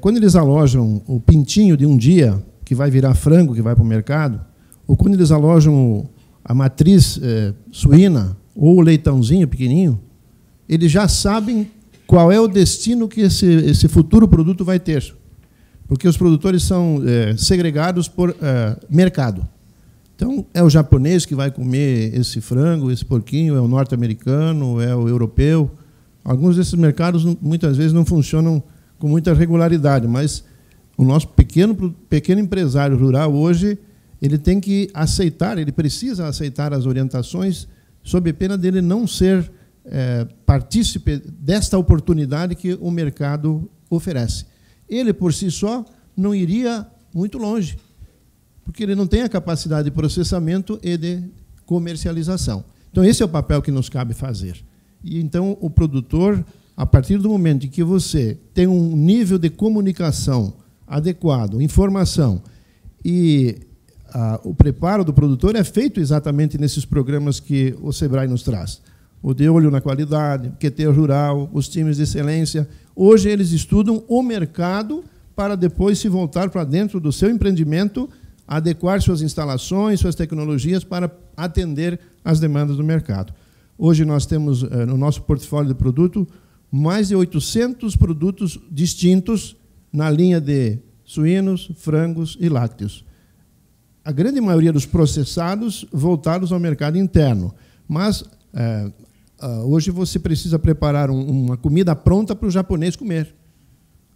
quando eles alojam o pintinho de um dia, que vai virar frango, que vai para o mercado, ou quando eles alojam a matriz suína ou o leitãozinho pequenininho, eles já sabem qual é o destino que esse futuro produto vai ter. Porque os produtores são segregados por mercado. Então, é o japonês que vai comer esse frango, esse porquinho, é o norte-americano, é o europeu. Alguns desses mercados, muitas vezes, não funcionam com muita regularidade, mas o nosso pequeno empresário rural hoje, ele tem que aceitar, ele precisa aceitar as orientações, sob pena dele não ser partícipe desta oportunidade que o mercado oferece. Ele, por si só, não iria muito longe, porque ele não tem a capacidade de processamento e de comercialização. Então, esse é o papel que nos cabe fazer. E, então, o produtor, a partir do momento em que você tem um nível de comunicação adequado, informação, e o preparo do produtor é feito exatamente nesses programas que o SEBRAE nos traz. O De Olho na Qualidade, o QT Rural, os times de excelência. Hoje eles estudam o mercado para depois se voltar para dentro do seu empreendimento, adequar suas instalações, suas tecnologias para atender às demandas do mercado. Hoje nós temos no nosso portfólio de produto mais de 800 produtos distintos na linha de suínos, frangos e lácteos. A grande maioria dos processados voltados ao mercado interno. Mas hoje você precisa preparar uma comida pronta para o japonês comer.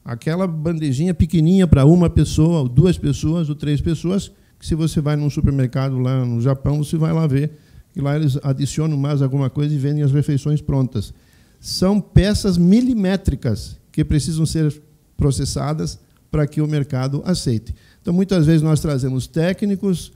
Aquela bandejinha pequenininha para uma pessoa, ou 2 pessoas, ou 3 pessoas, que se você vai num supermercado lá no Japão, você vai lá ver que lá eles adicionam mais alguma coisa e vendem as refeições prontas. São peças milimétricas que precisam ser processadas para que o mercado aceite. Então, muitas vezes, nós trazemos técnicos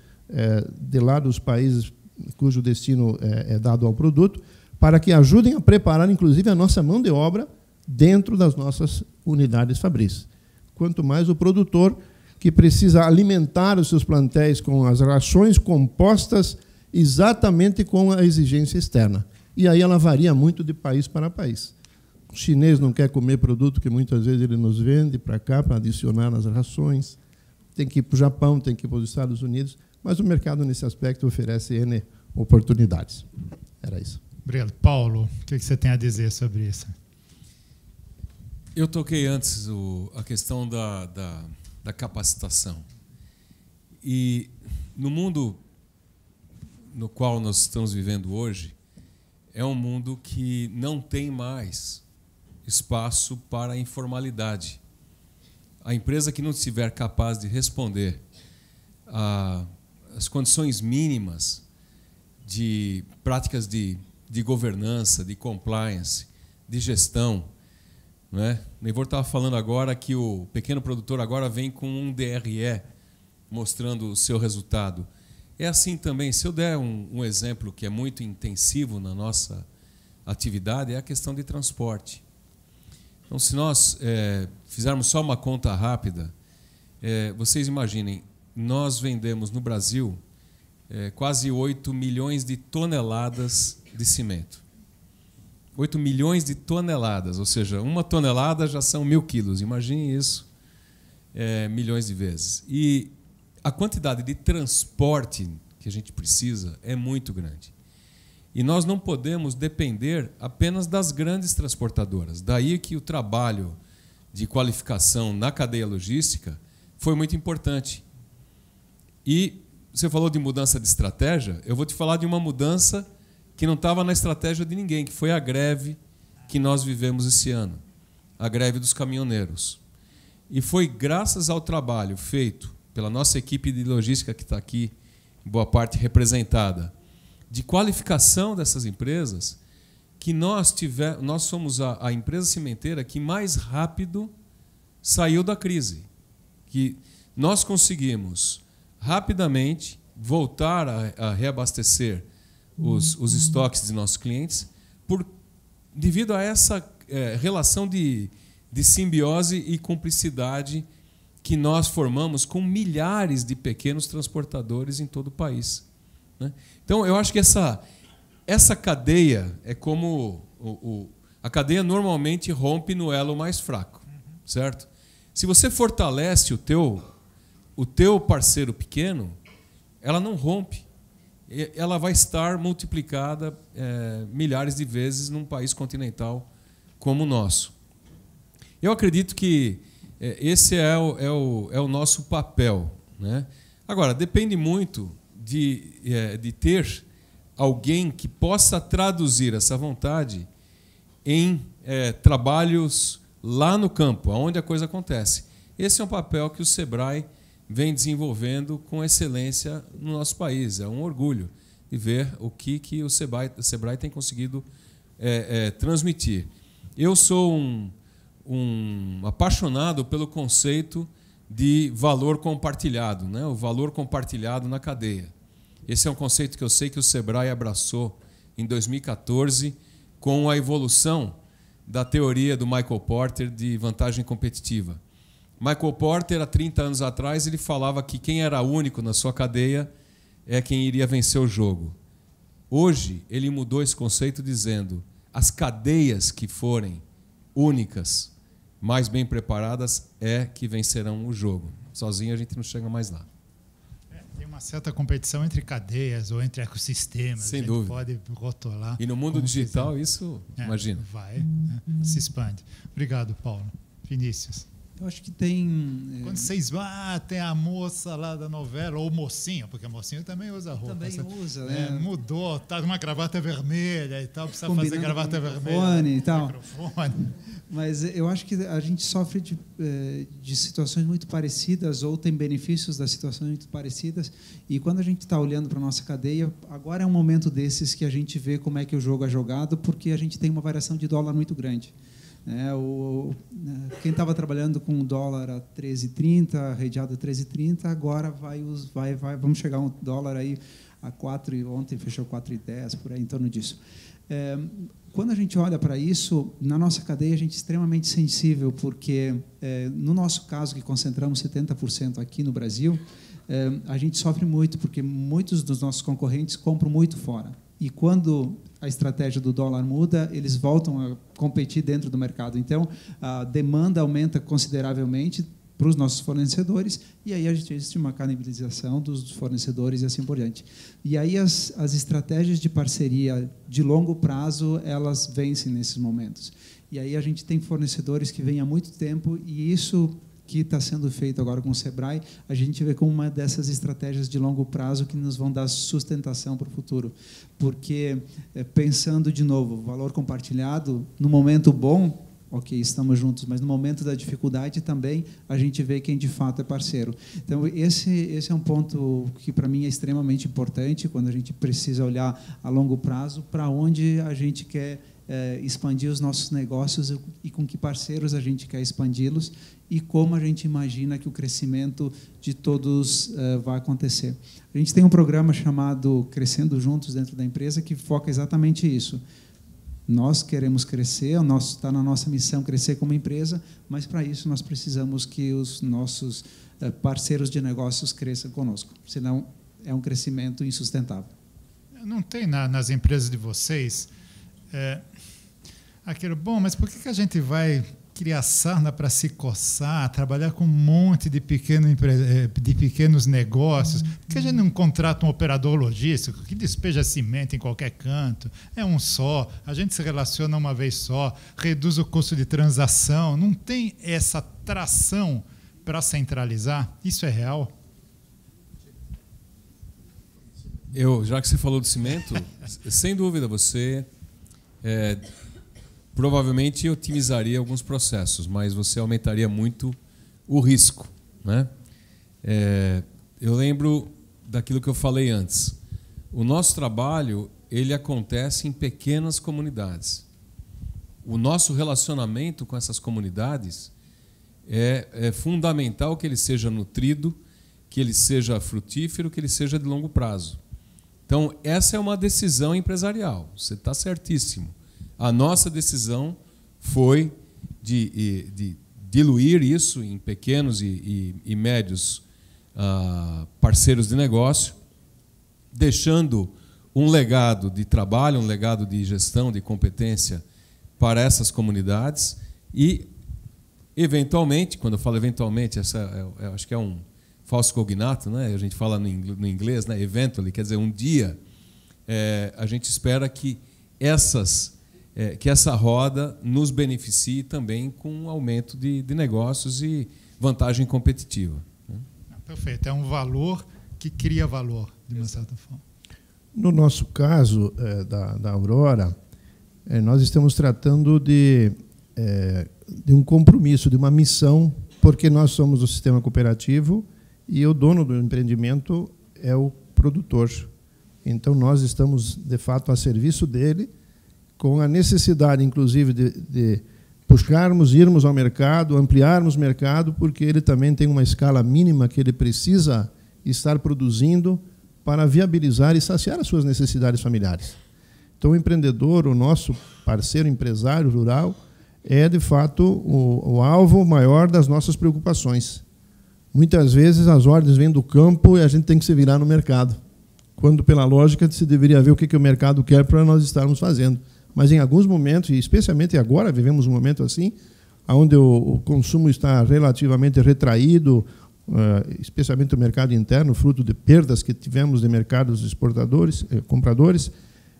de lá dos países cujo destino é dado ao produto, para que ajudem a preparar, inclusive, a nossa mão de obra dentro das nossas unidades fabris. Quanto mais o produtor, que precisa alimentar os seus plantéis com as rações compostas exatamente com a exigência externa. E aí ela varia muito de país para país. O chinês não quer comer produto que muitas vezes ele nos vende para cá, para adicionar nas rações. Tem que ir para o Japão, tem que ir para os Estados Unidos, mas o mercado, nesse aspecto, oferece N oportunidades. Era isso. Obrigado. Paulo, o que você tem a dizer sobre isso? Eu toquei antes a questão da capacitação. E no mundo no qual nós estamos vivendo hoje, é um mundo que não tem mais espaço para a informalidade. A empresa que não estiver capaz de responder às condições mínimas de práticas de governança, de compliance, de gestão, não é? O Neivor estava falando agora que o pequeno produtor agora vem com um DRE mostrando o seu resultado. É assim também, se eu der um exemplo que é muito intensivo na nossa atividade, é a questão de transporte. Então, se nós fizermos só uma conta rápida, vocês imaginem, nós vendemos no Brasil quase 8 milhões de toneladas de cimento. 8 milhões de toneladas, ou seja, 1 tonelada já são 1.000 quilos. Imagine isso milhões de vezes. E a quantidade de transporte que a gente precisa é muito grande. E nós não podemos depender apenas das grandes transportadoras. Daí que o trabalho de qualificação na cadeia logística foi muito importante. E você falou de mudança de estratégia, eu vou te falar de uma mudança que não estava na estratégia de ninguém, que foi a greve que nós vivemos esse ano, a greve dos caminhoneiros. E foi graças ao trabalho feito pela nossa equipe de logística, que está aqui, em boa parte representada, de qualificação dessas empresas, que nós somos a empresa cimenteira que mais rápido saiu da crise. Que nós conseguimos rapidamente voltar a reabastecer os estoques de nossos clientes devido a essa relação de simbiose e cumplicidade que nós formamos com milhares de pequenos transportadores em todo o país, né? Então, eu acho que essa cadeia é como a cadeia normalmente rompe no elo mais fraco, certo? Se você fortalece o teu parceiro pequeno, ela não rompe. Ela vai estar multiplicada milhares de vezes num país continental como o nosso. Eu acredito que esse é o nosso papel, né? Agora, depende muito de ter alguém que possa traduzir essa vontade em trabalhos lá no campo, onde a coisa acontece. Esse é um papel que o SEBRAE vem desenvolvendo com excelência no nosso país. É um orgulho de ver o que o SEBRAE tem conseguido transmitir. Eu sou um apaixonado pelo conceito de valor compartilhado, né? O valor compartilhado na cadeia. Esse é um conceito que eu sei que o SEBRAE abraçou em 2014 com a evolução da teoria do Michael Porter de vantagem competitiva. Michael Porter, há 30 anos atrás, ele falava que quem era único na sua cadeia é quem iria vencer o jogo. Hoje, ele mudou esse conceito dizendo as cadeias que forem únicas, mais bem preparadas, é que vencerão o jogo. Sozinho a gente não chega mais lá. Tem uma certa competição entre cadeias ou entre ecossistemas. Sem dúvida. Pode rotular. E no mundo digital, isso, imagina. Se expande. Obrigado, Paulo. Vinícius. Eu acho que tem... Quando vocês tem a moça lá da novela, ou o mocinho, porque o mocinho também usa roupa. Também usa, né? Mudou, tá numa gravata vermelha e tal, precisa combinando fazer gravata vermelha. E tal. Microfone. Mas eu acho que a gente sofre de situações muito parecidas ou tem benefícios das situações muito parecidas. E quando a gente está olhando para a nossa cadeia, agora é um momento desses que a gente vê como é que o jogo é jogado, porque a gente tem uma variação de dólar muito grande. Quem estava trabalhando com o dólar a 13,30, redeado a 13,30, agora vamos chegar a um dólar aí a 4, e ontem fechou 4,10, por aí, em torno disso. Quando a gente olha para isso, na nossa cadeia a gente é extremamente sensível, porque no nosso caso, que concentramos 70% aqui no Brasil, a gente sofre muito, porque muitos dos nossos concorrentes compram muito fora. E quando a estratégia do dólar muda, eles voltam a competir dentro do mercado. Então, a demanda aumenta consideravelmente para os nossos fornecedores, e aí a gente existe uma canibalização dos fornecedores e assim por diante. E aí as estratégias de parceria de longo prazo, elas vencem nesses momentos. E aí a gente tem fornecedores que vêm há muito tempo, e isso que está sendo feito agora com o SEBRAE, a gente vê como uma dessas estratégias de longo prazo que nos vão dar sustentação para o futuro. Porque, pensando de novo, valor compartilhado, no momento bom, ok, estamos juntos, mas no momento da dificuldade também a gente vê quem de fato é parceiro. Então, esse é um ponto que para mim é extremamente importante quando a gente precisa olhar a longo prazo para onde a gente quer expandir os nossos negócios e com que parceiros a gente quer expandi-los e como a gente imagina que o crescimento de todos vai acontecer. A gente tem um programa chamado Crescendo Juntos dentro da empresa que foca exatamente isso. Nós queremos crescer, está na nossa missão crescer como empresa, mas para isso nós precisamos que os nossos parceiros de negócios cresçam conosco, senão é um crescimento insustentável. Não tem nas empresas de vocês aquilo, bom, mas por que a gente vai criar sarna para se coçar, trabalhar com um monte de pequenos negócios. Por que a gente não contrata um operador logístico que despeja cimento em qualquer canto? É um só, a gente se relaciona uma vez só, reduz o custo de transação. Não tem essa tração para centralizar? Isso é real? Já que você falou do cimento, sem dúvida você provavelmente otimizaria alguns processos, mas você aumentaria muito o risco, né? Eu lembro daquilo que eu falei antes. O nosso trabalho ele acontece em pequenas comunidades. O nosso relacionamento com essas comunidades é fundamental que ele seja nutrido, que ele seja frutífero, que ele seja de longo prazo. Então, essa é uma decisão empresarial. Você está certíssimo. A nossa decisão foi de diluir isso em pequenos e médios parceiros de negócio, deixando um legado de trabalho, um legado de gestão, de competência para essas comunidades e, eventualmente, quando eu falo eventualmente, eu acho que é um falso cognato, né? A gente fala no inglês, né? Eventually, quer dizer, um dia, a gente espera que essa roda nos beneficie também com um aumento de negócios e vantagem competitiva. Perfeito. É um valor que cria valor, de uma certa forma. No nosso caso, da Aurora, nós estamos tratando de um compromisso, de uma missão, porque nós somos o sistema cooperativo e o dono do empreendimento é o produtor. Então, nós estamos, de fato, a serviço dele, com a necessidade, inclusive, de buscarmos, irmos ao mercado, ampliarmos o mercado, porque ele também tem uma escala mínima que ele precisa estar produzindo para viabilizar e saciar as suas necessidades familiares. Então, o empreendedor, o nosso parceiro empresário rural, é, de fato, o alvo maior das nossas preocupações. Muitas vezes, as ordens vêm do campo e a gente tem que se virar no mercado, quando, pela lógica, se deveria ver o que o mercado quer para nós estarmos fazendo. Mas, em alguns momentos, e especialmente agora, vivemos um momento assim, onde o consumo está relativamente retraído, especialmente o mercado interno, fruto de perdas que tivemos de mercados exportadores, compradores,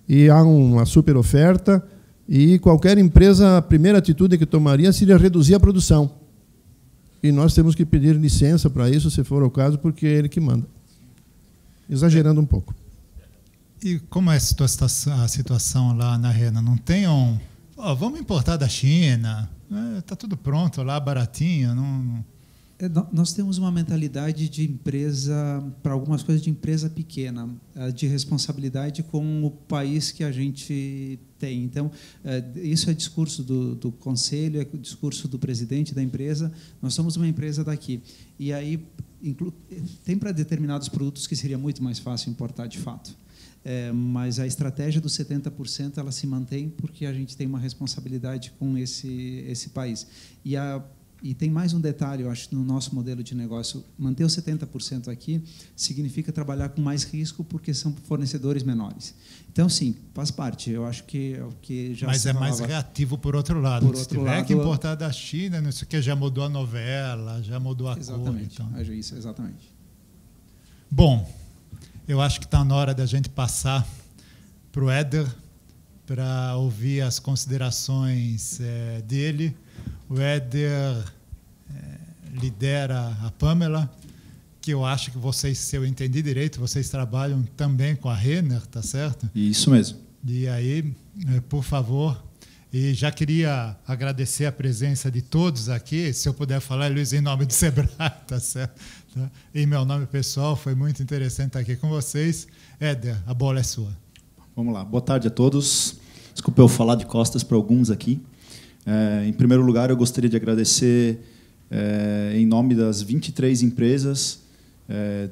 e há uma super oferta, e qualquer empresa, a primeira atitude que tomaria seria reduzir a produção. E nós temos que pedir licença para isso, se for o caso, porque é ele que manda. Exagerando um pouco. E como é a situação lá na Renner? Não tem vamos importar da China, está tudo pronto lá, baratinho. Nós temos uma mentalidade de empresa, para algumas coisas, de empresa pequena, de responsabilidade com o país que a gente tem. Então, isso é discurso do conselho, é discurso do presidente da empresa. Nós somos uma empresa daqui. E aí, tem para determinados produtos que seria muito mais fácil importar de fato. Mas a estratégia dos 70% ela se mantém porque a gente tem uma responsabilidade com esse país. E tem mais um detalhe, eu acho, no nosso modelo de negócio. Manter os 70% aqui significa trabalhar com mais risco porque são fornecedores menores. Então, sim, faz parte. Eu acho que é o que já... Mas é mais reativo por outro lado. Se tiver que importar da China, não sei o que, já mudou a novela, já mudou a cor. Então. Isso, exatamente. Bom, eu acho que está na hora da gente passar para o Éder para ouvir as considerações dele. O Éder lidera a Pamela, que eu acho que vocês, se eu entendi direito, vocês trabalham também com a Renner, tá certo? Isso mesmo. E aí, por favor, e já queria agradecer a presença de todos aqui, se eu puder falar, Luiz, em nome do Sebrae, tá certo? Em meu nome pessoal, foi muito interessante estar aqui com vocês. Éder, a bola é sua. Vamos lá, boa tarde a todos. Desculpa eu falar de costas para alguns aqui. Em primeiro lugar, eu gostaria de agradecer, em nome das 23 empresas,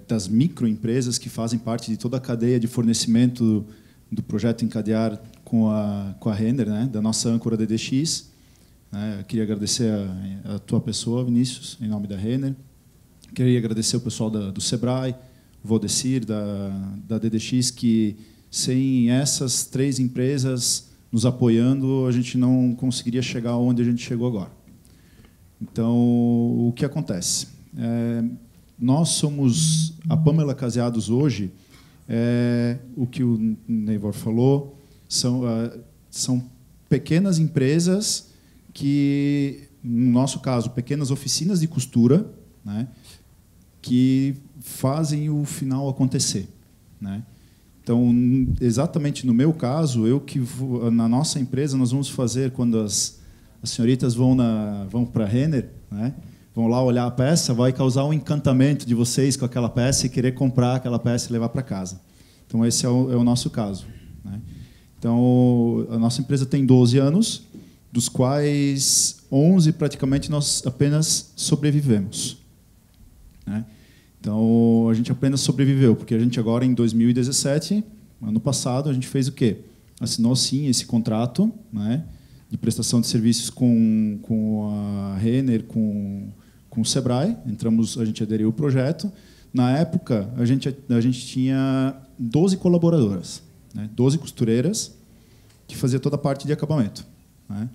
das microempresas que fazem parte de toda a cadeia de fornecimento do projeto Encadear com a Renner, né, da nossa âncora DDX. Eu queria agradecer a tua pessoa, Vinícius, em nome da Renner. Queria agradecer o pessoal do Sebrae, o Valdecir, da DDX, que sem essas 3 empresas nos apoiando, a gente não conseguiria chegar onde a gente chegou agora. Então, o que acontece? Nós somos a Pamela Caseados hoje, o que o Neivor falou, são pequenas empresas que, no nosso caso, pequenas oficinas de costura, né, que fazem o final acontecer, né? Então, exatamente no meu caso, na nossa empresa, nós vamos fazer, quando as senhoritas vão para a Renner, né, vão lá olhar a peça, vai causar um encantamento de vocês com aquela peça e querer comprar aquela peça e levar para casa. Então, esse é o nosso caso, né? Então, a nossa empresa tem 12 anos, dos quais 11 praticamente nós apenas sobrevivemos, né? Então, a gente apenas sobreviveu, porque a gente agora, em 2017, ano passado, a gente fez o quê? Assinou, sim, esse contrato, né, de prestação de serviços com a Renner, com o Sebrae. A gente aderiu ao projeto. Na época, a gente tinha 12 colaboradoras, né, 12 costureiras, que faziam toda a parte de acabamento, né?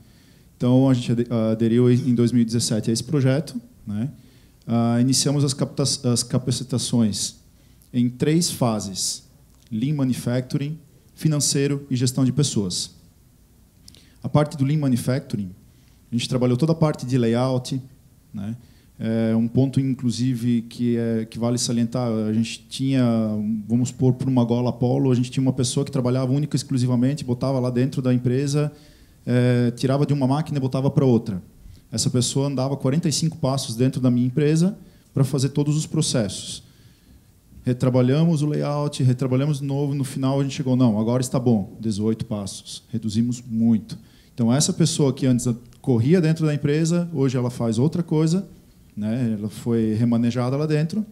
Então, a gente aderiu em 2017 a esse projeto, né? Iniciamos as capacitações em 3 fases: Lean Manufacturing, financeiro e gestão de pessoas. A parte do Lean Manufacturing, a gente trabalhou toda a parte de layout, né? Um ponto, inclusive, que vale salientar, a gente tinha, vamos supor, por uma gola polo, a gente tinha uma pessoa que trabalhava única e exclusivamente, botava lá dentro da empresa, tirava de uma máquina e botava para outra. Essa pessoa andava 45 passos dentro da minha empresa para fazer todos os processos. Retrabalhamos o layout, retrabalhamos de novo, no final a gente chegou, não, agora está bom, 18 passos, reduzimos muito. Então, essa pessoa que antes corria dentro da empresa, hoje ela faz outra coisa, né? Ela foi remanejada lá dentro,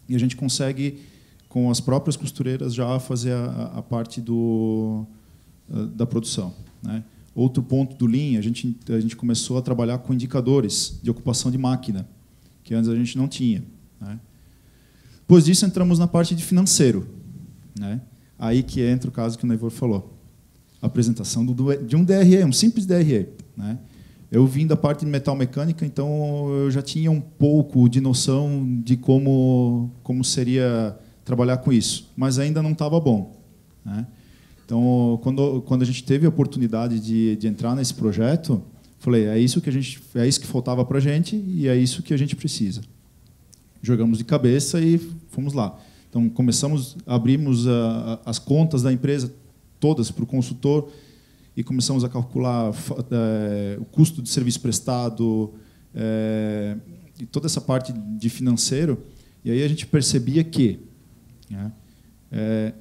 e a gente consegue, com as próprias costureiras, já fazer a parte da produção, né? Outro ponto do Lean, a gente começou a trabalhar com indicadores de ocupação de máquina, que antes a gente não tinha, né? Depois disso, entramos na parte de financeiro, né? Aí que entra o caso que o Neivor falou. A apresentação de um DRE, um simples DRE, né? Eu vim da parte de metal mecânica, então eu já tinha um pouco de noção de como seria trabalhar com isso, mas ainda não estava bom, né? Então, quando a gente teve a oportunidade de entrar nesse projeto, falei, é isso que faltava para a gente e é isso que a gente precisa. Jogamos de cabeça e fomos lá. Então, abrimos as contas da empresa todas para o consultor e começamos a calcular o custo de serviço prestado, e toda essa parte de financeiro. E aí a gente percebia que, né,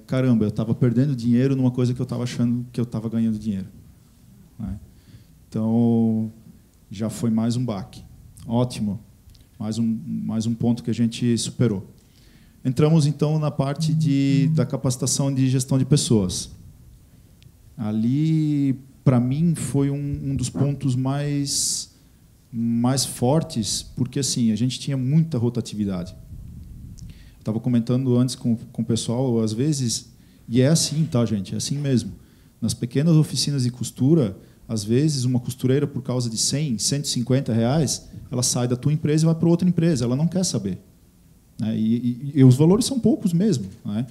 caramba, eu estava perdendo dinheiro numa coisa que eu estava achando que eu estava ganhando dinheiro, né? Então, já foi mais um baque. Ótimo. Mais um ponto que a gente superou. Entramos, então, na parte da capacitação de gestão de pessoas. Ali, para mim, foi um dos pontos mais fortes, porque assim, a gente tinha muita rotatividade. Estava comentando antes com o pessoal, às vezes, e é assim, tá, gente? É assim mesmo. Nas pequenas oficinas de costura, às vezes, uma costureira, por causa de 100, 150 reais, ela sai da tua empresa e vai para outra empresa. Ela não quer saber, né? E os valores são poucos mesmo, né?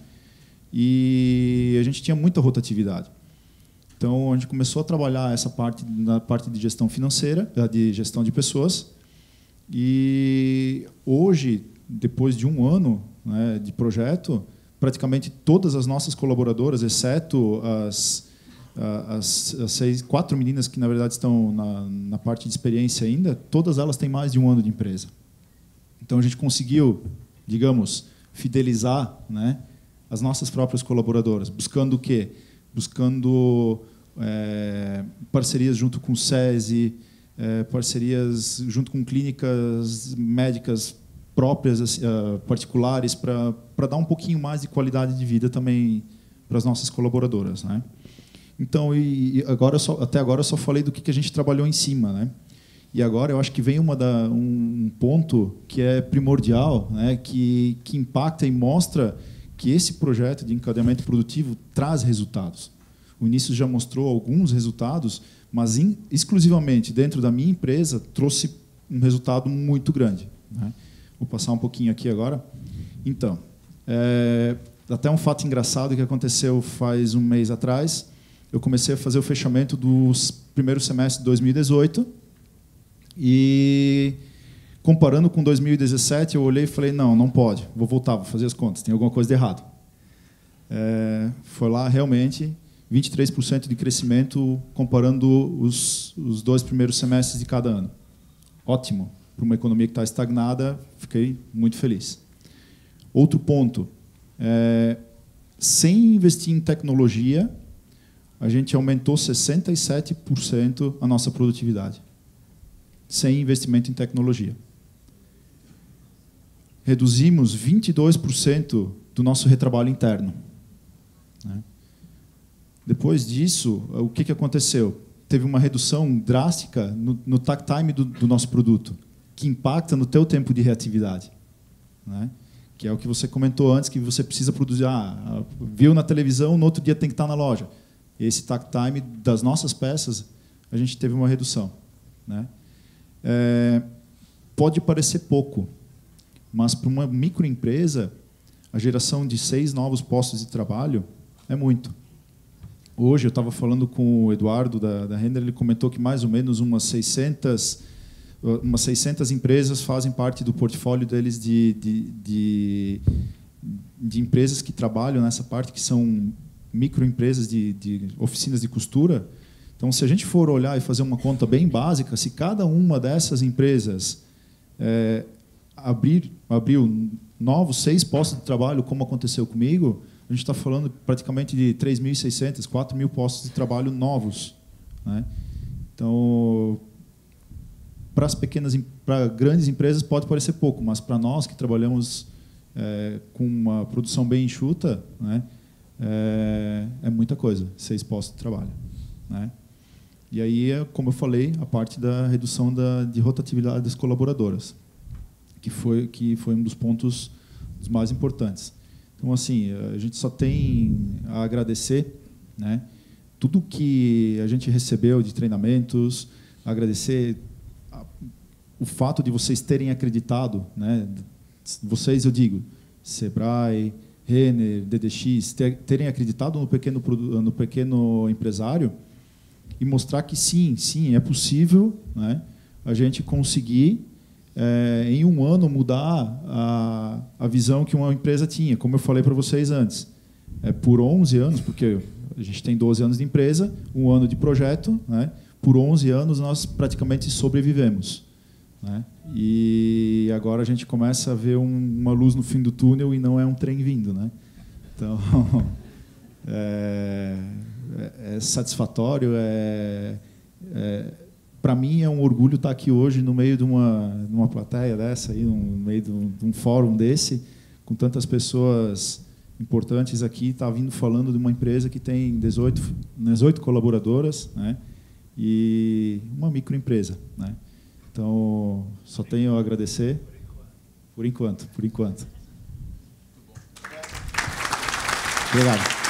E a gente tinha muita rotatividade. Então, a gente começou a trabalhar essa parte na parte de gestão financeira, de gestão de pessoas. E hoje, depois de um ano, né, de projeto, praticamente todas as nossas colaboradoras, exceto as 4 meninas que, na verdade, estão na parte de experiência ainda, todas elas têm mais de um ano de empresa. Então, a gente conseguiu, digamos, fidelizar, né, as nossas próprias colaboradoras, buscando o quê? Buscando parcerias junto com o SESI, parcerias junto com clínicas médicas próprias, particulares, para dar um pouquinho mais de qualidade de vida também para as nossas colaboradoras, né? Então, até agora eu só falei do que a gente trabalhou em cima, né? E agora eu acho que vem um ponto que é primordial, né? Que impacta e mostra que esse projeto de encadeamento produtivo traz resultados. O Vinícius já mostrou alguns resultados, mas exclusivamente dentro da minha empresa trouxe um resultado muito grande, né? Vou passar um pouquinho aqui agora. Então, até um fato engraçado que aconteceu faz um mês atrás. Eu comecei a fazer o fechamento dos primeiros semestres de 2018 e, comparando com 2017, eu olhei e falei, não pode, vou voltar, vou fazer as contas, tem alguma coisa de errado. Foi lá, realmente, 23% de crescimento comparando os 2 primeiros semestres de cada ano. Ótimo. Para uma economia que está estagnada, fiquei muito feliz. Outro ponto, sem investir em tecnologia, a gente aumentou 67% a nossa produtividade. Sem investimento em tecnologia. Reduzimos 22% do nosso retrabalho interno. Depois disso, o que aconteceu? Teve uma redução drástica no takt time do nosso produto, que impacta no teu tempo de reatividade, né? Que é o que você comentou antes, que você precisa produzir. Viu na televisão, no outro dia tem que estar na loja. Esse takt time das nossas peças, a gente teve uma redução, né? Pode parecer pouco, mas para uma microempresa, a geração de 6 novos postos de trabalho é muito. Hoje eu estava falando com o Eduardo da Render, ele comentou que mais ou menos umas 600 empresas fazem parte do portfólio deles de empresas que trabalham nessa parte, que são microempresas de oficinas de costura. Então, se a gente for olhar e fazer uma conta bem básica, se cada uma dessas empresas abriu novos 6 postos de trabalho, como aconteceu comigo, a gente está falando praticamente de 3.600, 4.000 postos de trabalho novos, né? Então, para grandes empresas pode parecer pouco, mas para nós que trabalhamos com uma produção bem enxuta, né, é muita coisa, 6 postos de trabalho, né? E aí, como eu falei, a parte da redução de rotatividade das colaboradoras, que foi um dos pontos mais importantes. Então, assim, a gente só tem a agradecer, né, tudo que a gente recebeu de treinamentos, agradecer o fato de vocês terem acreditado, né, vocês, eu digo, Sebrae, Renner, DDX, terem acreditado no pequeno empresário e mostrar que sim, é possível, né, a gente conseguir em um ano mudar a visão que uma empresa tinha, como eu falei para vocês antes. Por 11 anos, porque a gente tem 12 anos de empresa, 1 ano de projeto, né? Por 11 anos nós praticamente sobrevivemos, né? E agora a gente começa a ver uma luz no fim do túnel e não é um trem vindo, né? Então, é satisfatório, para mim é um orgulho estar aqui hoje no meio de uma plateia dessa, aí, no meio de um fórum desse, com tantas pessoas importantes aqui, estar vindo falando de uma empresa que tem 18 colaboradoras, né, e uma microempresa, né? Então, só tenho a agradecer por enquanto. Obrigado.